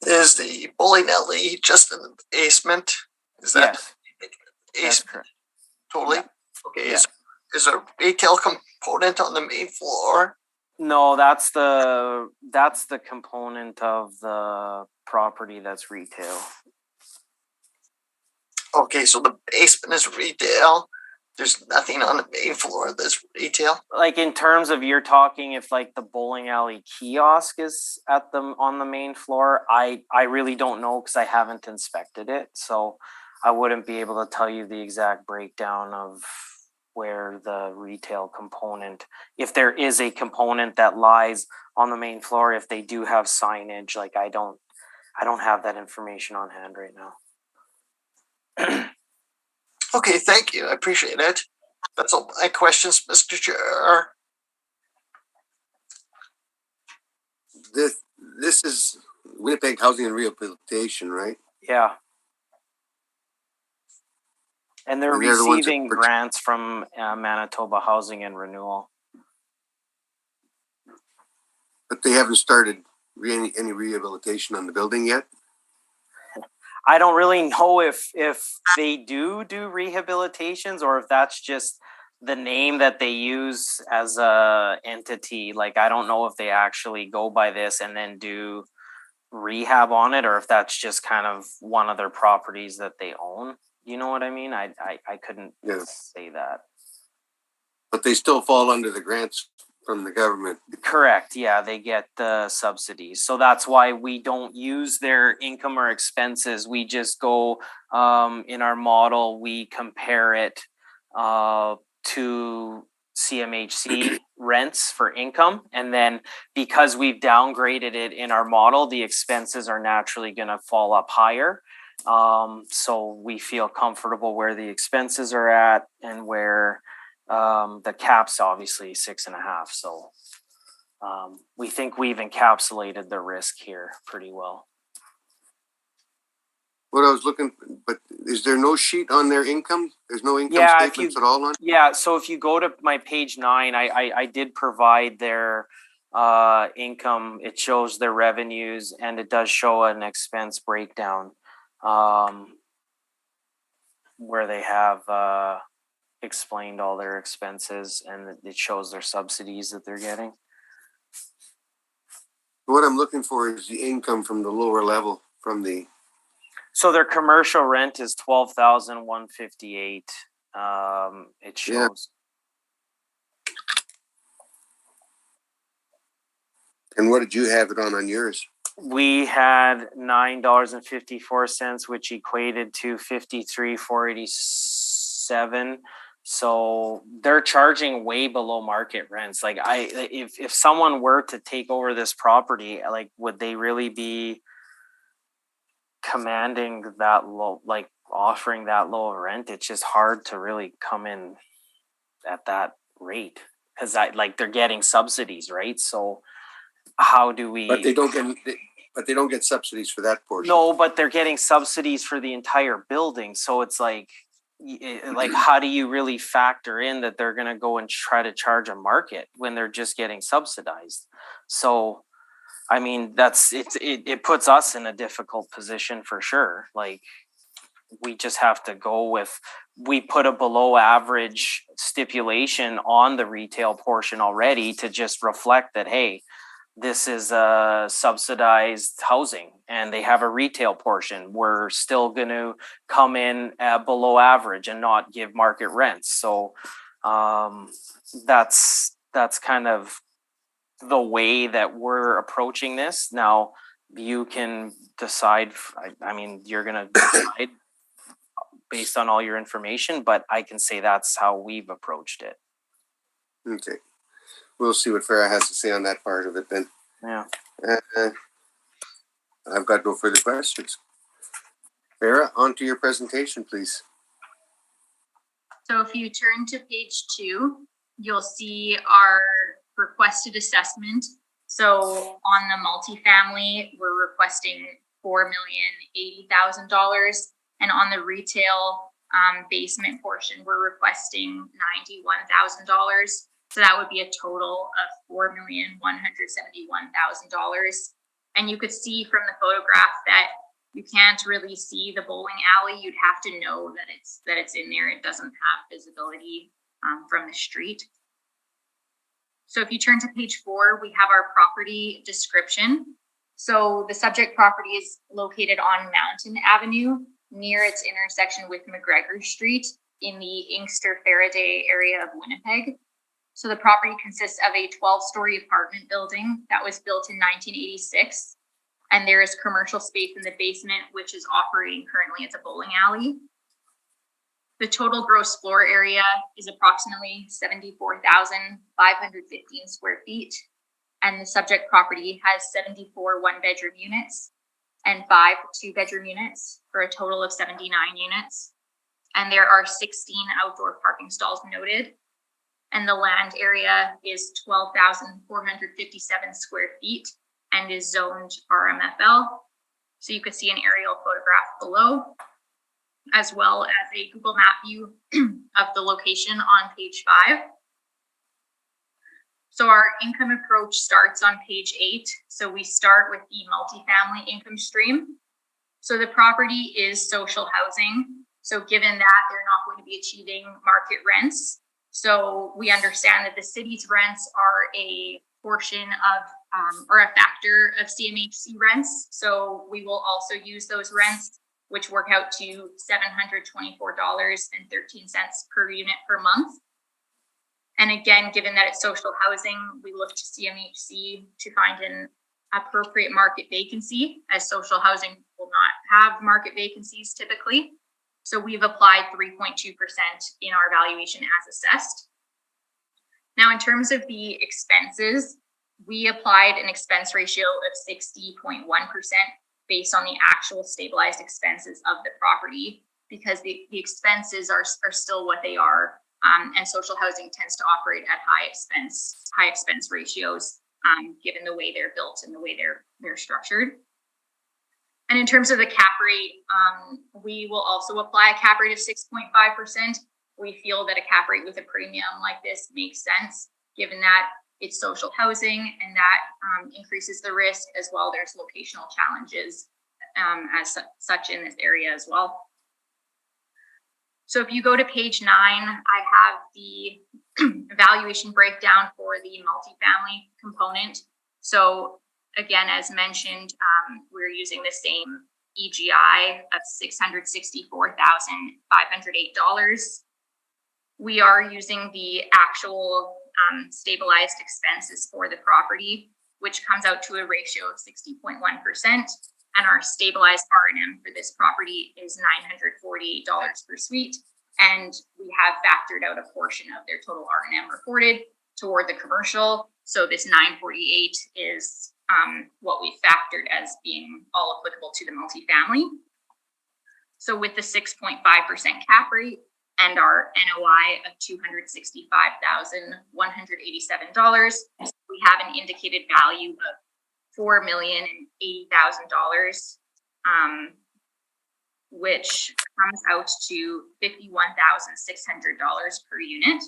Is the bowling alley just in the basement? Is that yes, the that's basement correct. totally? Yeah. Okay, Yeah. is there a retail component on the main floor? No, that's the component of the property that's retail. Okay, so the basement is retail. There's nothing on the main floor that's retail. Like, in terms of, you're talking if like the bowling alley kiosk is on the main floor, I really don't know because I haven't inspected it, so I wouldn't be able to tell you the exact breakdown of where the retail component, if there is a component that lies on the main floor, if they do have signage. Like, I don't have that information on hand right now. Okay, thank you. I appreciate it. That's all my questions, Mr. Chair. This is Winnipeg Housing and Rehabilitation, right? Yeah. And they're And they're the ones that receiving grants from Manitoba Housing and Renewal. But they haven't started any rehabilitation on the building yet? I don't really know if they do rehabilitations or if that's just the name that they use as a entity. Like, I don't know if they actually go by this and then do rehab on it, or if that's just kind of one of their properties that they own. You know what I mean? I couldn't say that. But they still fall under the grants from the government. Correct. Yeah, they get the subsidies. So that's why we don't use their income or expenses. We just go in our model, we compare it to CMHC rents for income. And then because we've downgraded it in our model, the expenses are naturally going to fall up higher. So we feel comfortable where the expenses are at and where the cap's obviously 6.5. So we think we've encapsulated the risk here pretty well. What I was looking, but is there no sheet on their income? There's no income statements at all on? Yeah, so if you go to my page 9, I did provide their income. It shows their revenues and it does show an expense breakdown where they have explained all their expenses and it shows their subsidies that they're getting. What I'm looking for is the income from the lower level from the, So their commercial rent is 12,158. It Yeah. shows. and what did you have it on yours? We had $9.54, which equated to 53,487. So they're charging way below market rents. Like if someone were to take over this property, like would they really be commanding that low, like offering that low of rent? It's just hard to really come in at that rate because they're getting subsidies, right? So how do we? But they don't get subsidies for that portion. No, but they're getting subsidies for the entire building. So it's like how do you really factor in that they're going to go and try to charge a market when they're just getting subsidized? So, I mean, it puts us in a difficult position for sure. Like we just have to go with, we put a below average stipulation on the retail portion already to just reflect that, hey, this is a subsidized housing and they have a retail portion. We're still going to come in below average and not give market rents. So that's kind of the way that we're approaching this. Now you can decide, I mean, you're going to decide based on all your information, but I can say that's how we've approached it. Okay. We'll see what Farah has to say on that part of it then. Yeah. I've got no further questions. Farah, on to your presentation, please. So if you turn to page 2, you'll see our requested assessment. So on the multifamily, we're requesting $4,080,000, and on the retail basement portion, we're requesting $91,000. So that would be a total of $4,171,000. And you could see from the photograph that you can't really see the bowling alley. You'd have to know that it's in there. It doesn't have visibility from the street. So if you turn to page 4, we have our property description. So the subject property is located on Mountain Avenue near its intersection with McGregor Street in the Inkster-Faraday area of Winnipeg. So the property consists of a 12-story apartment building that was built in 1986. And there is commercial space in the basement, which is operating currently as a bowling alley. The total gross floor area is approximately 74,515 square feet. And the subject property has 74 one-bedroom units and 5 two-bedroom units for a total of 79 units. And there are 16 outdoor parking stalls noted. And the land area is 12,457 square feet and is zoned RMFL. So you could see an aerial photograph below, as well as a Google Map view of the location on page 5. So our income approach starts on page 8. So we start with the multifamily income stream. So the property is social housing. So given that they're not going to be achieving market rents, so we understand that the city's rents are a portion of or a factor of CMHC rents. So we will also use those rents, which work out to $724.13 per unit per month. And again, given that it's social housing, we look to CMHC to find an appropriate market vacancy, as social housing will not have market vacancies typically. So we've applied 3.2% in our valuation as assessed. Now, in terms of the expenses, we applied an expense ratio of 60.1% based on the actual stabilized expenses of the property, because the expenses are still what they are. And social housing tends to operate at high expense ratios, given the way they're built and the way they're structured. And in terms of the cap rate, we will also apply a cap rate of 6.5%. We feel that a cap rate with a premium like this makes sense, given that it's social housing and that increases the risk as well. There's locational challenges as such in this area as well. So if you go to page 9, I have the valuation breakdown for the multifamily component. So again, as mentioned, we're using the same EGI of $664,508. We are using the actual stabilized expenses for the property, which comes out to a ratio of 60.1%. And our stabilized R&M for this property is $948 per suite. And we have factored out a portion of their total R&M reported toward the commercial. So this 948 is what we factored as being all applicable to the multifamily. So with the 6.5% cap rate and our NOI of $265,187, we have an indicated value of $4,080,000, which comes out to $51,600 per unit.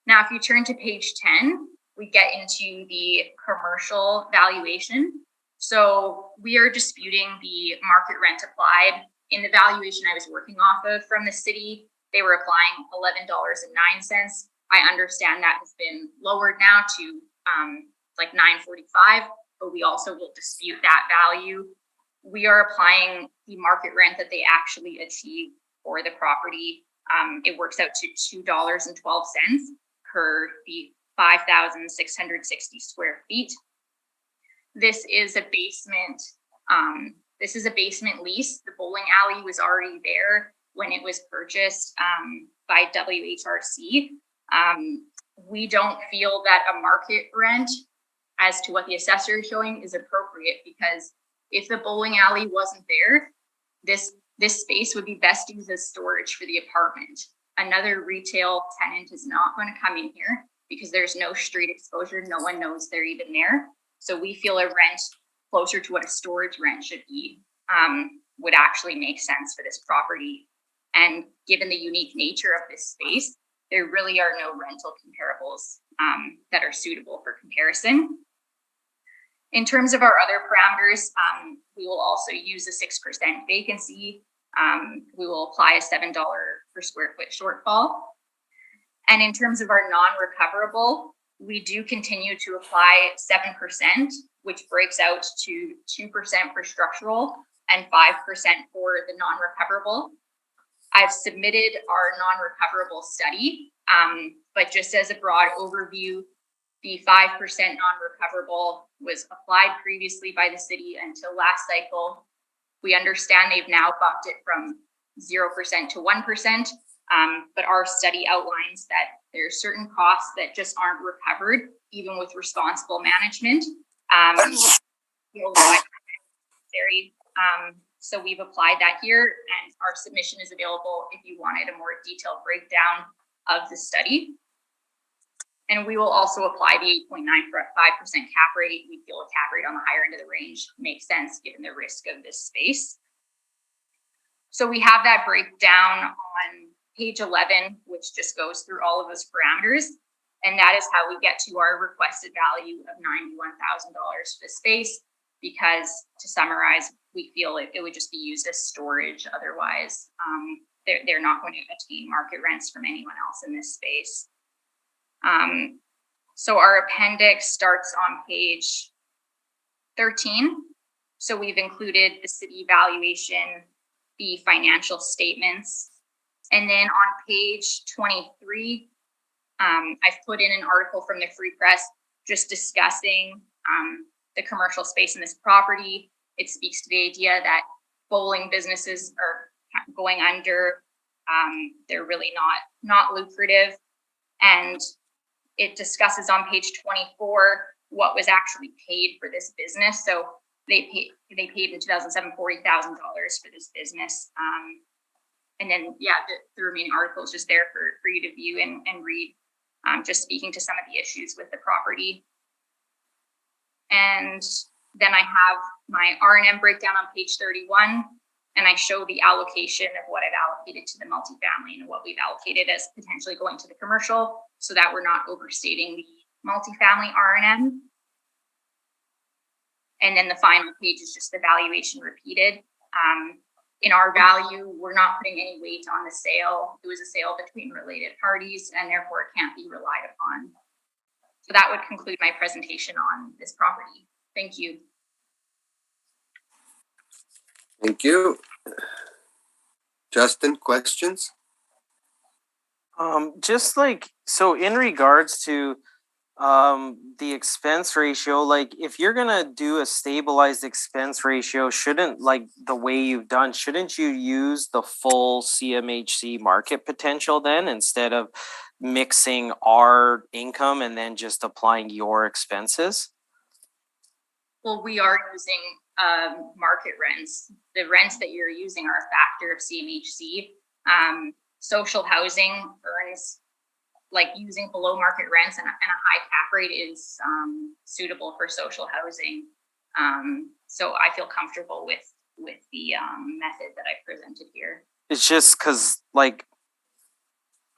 Now, if you turn to page 10, we get into the commercial valuation. So we are disputing the market rent applied. In the valuation I was working off of from the city, they were applying $11.09. I understand that has been lowered now to like $9.45, but we also will dispute that value. We are applying the market rent that they actually achieve for the property. It works out to $2.12 per the 5,660 square feet. This is a basement. This is a basement lease. The bowling alley was already there when it was purchased by WHRC. We don't feel that a market rent, as to what the assessor is showing, is appropriate, because if the bowling alley wasn't there, this space would be best used as storage for the apartment. Another retail tenant is not going to come in here because there's no street exposure. No one knows they're even there. So we feel a rent closer to what a storage rent should be would actually make sense for this property. And given the unique nature of this space, there really are no rental comparables that are suitable for comparison. In terms of our other parameters, we will also use a 6% vacancy. We will apply a $7 per square foot shortfall. And in terms of our non-recoverable, we do continue to apply 7%, which breaks out to 2% for structural and 5% for the non-recoverable. I've submitted our non-recoverable study, but just as a broad overview, the 5% non-recoverable was applied previously by the city until last cycle. We understand they've now bumped it from 0% to 1%, but our study outlines that there are certain costs that just aren't recovered, even with responsible management. So we've applied that here, and our submission is available if you wanted a more detailed breakdown of the study. And we will also apply the 8.95% cap rate. We feel a cap rate on the higher end of the range makes sense given the risk of this space. So we have that breakdown on page 11, which just goes through all of those parameters. And that is how we get to our requested value of $91,000 for the space, because to summarize, we feel it would just be used as storage. Otherwise, they're not going to attain market rents from anyone else in this space. So our appendix starts on page 13. So we've included the city valuation, the financial statements, and then on page 23, I've put in an article from the Free Press just discussing the commercial space in this property. It speaks to the idea that bowling businesses are going under. They're really not lucrative. And it discusses on page 24 what was actually paid for this business. So they paid in 2007 $40,000 for this business. And then, yeah, the remaining article is just there for you to view and read, just speaking to some of the issues with the property. And then I have my R&M breakdown on page 31, and I show the allocation of what I've allocated to the multifamily and what we've allocated as potentially going to the commercial, so that we're not overstating the multifamily R&M. And then the final page is just the valuation repeated. In our value, we're not putting any weight on the sale. It was a sale between related parties, and therefore it can't be relied upon So that would conclude my presentation on this property. Thank you. Thank you. Justin, questions? Just like, so in regards to the expense ratio, like if you're gonna do a stabilized expense ratio, shouldn't, like the way you've done, shouldn't you use the full CMHC market potential then, instead of mixing our income and then just applying your expenses? Well, we are using market rents. The rents that you're using are a factor of CMHC. Social housing earns, like, using below market rents and a high cap rate is suitable for social housing. So I feel comfortable with the method that I presented here. It's just because, like,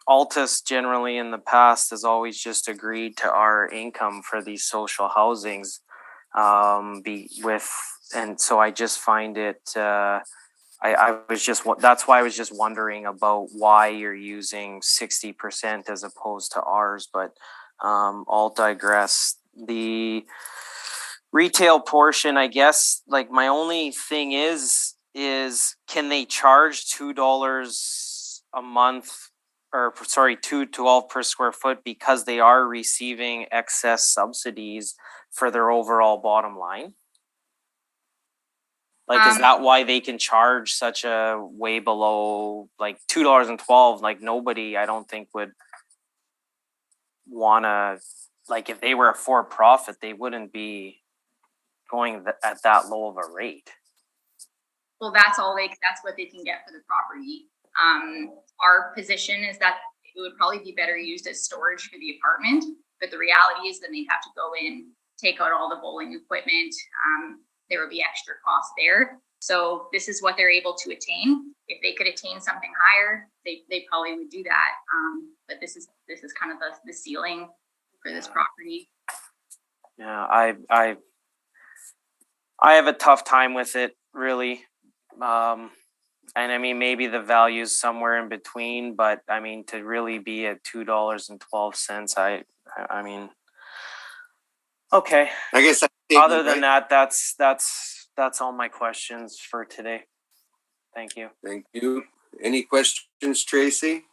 Altus generally in the past has always just agreed to our income for these social housings, and so I just find it, that's why I was just wondering about why you're using 60% as opposed to ours, but I'll digress. The retail portion, I guess, like, my only thing is can they charge $2 a month, or sorry, $2.12 per square foot, because they are receiving excess subsidies for their overall bottom line? Like, is that why they can charge such a way below, like, $2.12? Like, nobody, I don't think, would wanna, like, if they were a for-profit, they wouldn't be going at that low of a rate. Well, that's what they can get for the property. Our position is that it would probably be better used as storage for the apartment, but the reality is then they'd have to go in, take out all the bowling equipment. There would be extra cost there. So this is what they're able to attain. If they could attain something higher, they probably would do that. But this is kind of the ceiling for this property. Yeah, I have a tough time with it, really. And I mean, maybe the value is somewhere in between, but I mean, to really be at $2.12, I mean, okay. I guess Other than that, that's all my questions for today. Thank you. Thank you. Any questions, Tracy?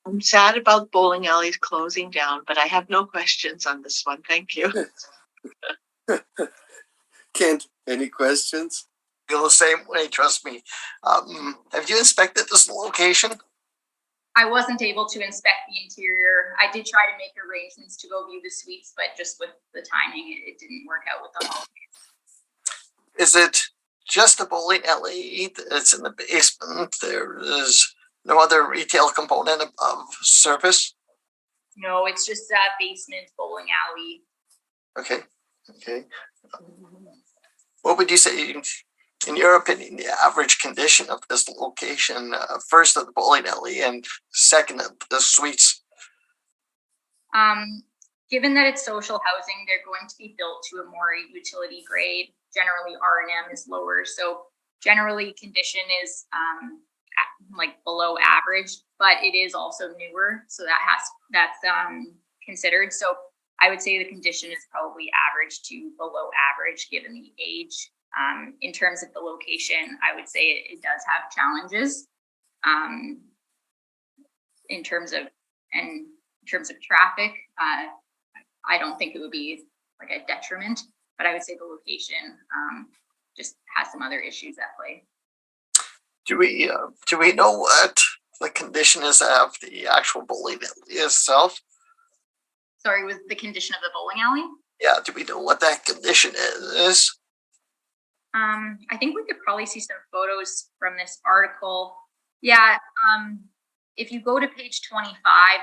I'm sad about bowling alleys closing down, but I have no questions on this one. Thank you. Kent, any questions? Feel the same way, trust me. Have you inspected this location? I wasn't able to inspect the interior. I did try to make arrangements to go view the suites, but just with the timing, it didn't work out with the holidays. Is it just a bowling alley that's in the basement? There is no other retail component of service? No, it's just a basement bowling alley. Okay. What would you say, in your opinion, the average condition of this location, first of the bowling alley and second of the suites? Given that it's social housing, they're going to be built to a more utility grade. Generally, R&M is lower, so generally condition is like below average, but it is also newer, so that's considered. So I would say the condition is probably average to below average given the age. In terms of the location, I would say it does have challenges. In terms of traffic, I don't think it would be like a detriment, but I would say the location just has some other issues at play. Do we know what the condition is of the actual bowling alley itself? Sorry, was the condition of the bowling alley? Yeah, do we know what that condition is? I think we could probably see some photos from this article. Yeah, if you go to page 25,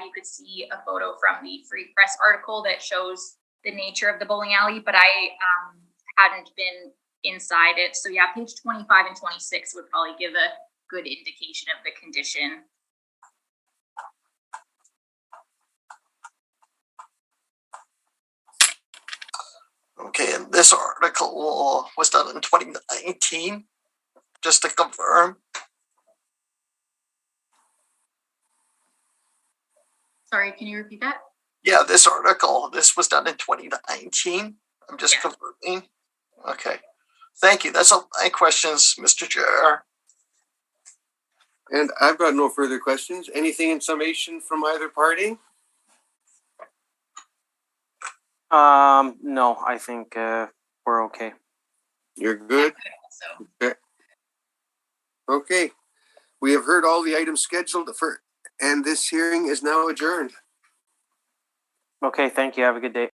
you could see a photo from the Free Press article that shows the nature of the bowling alley, but I hadn't been inside it. So yeah, page 25 and 26 would probably give a good indication of the condition. Okay, and this article was done in 2019, just to confirm. Sorry, can you repeat that? Yeah, this article, this was done in 2019. I'm just Yeah. confirming. Okay. Thank you. That's all my questions, Mr. Chair. And I've got no further questions. Anything in summation from either party? No, I think we're okay. You're good? So, Okay. We have heard all the items scheduled for, and this hearing is now adjourned. Okay, thank you. Have a good day.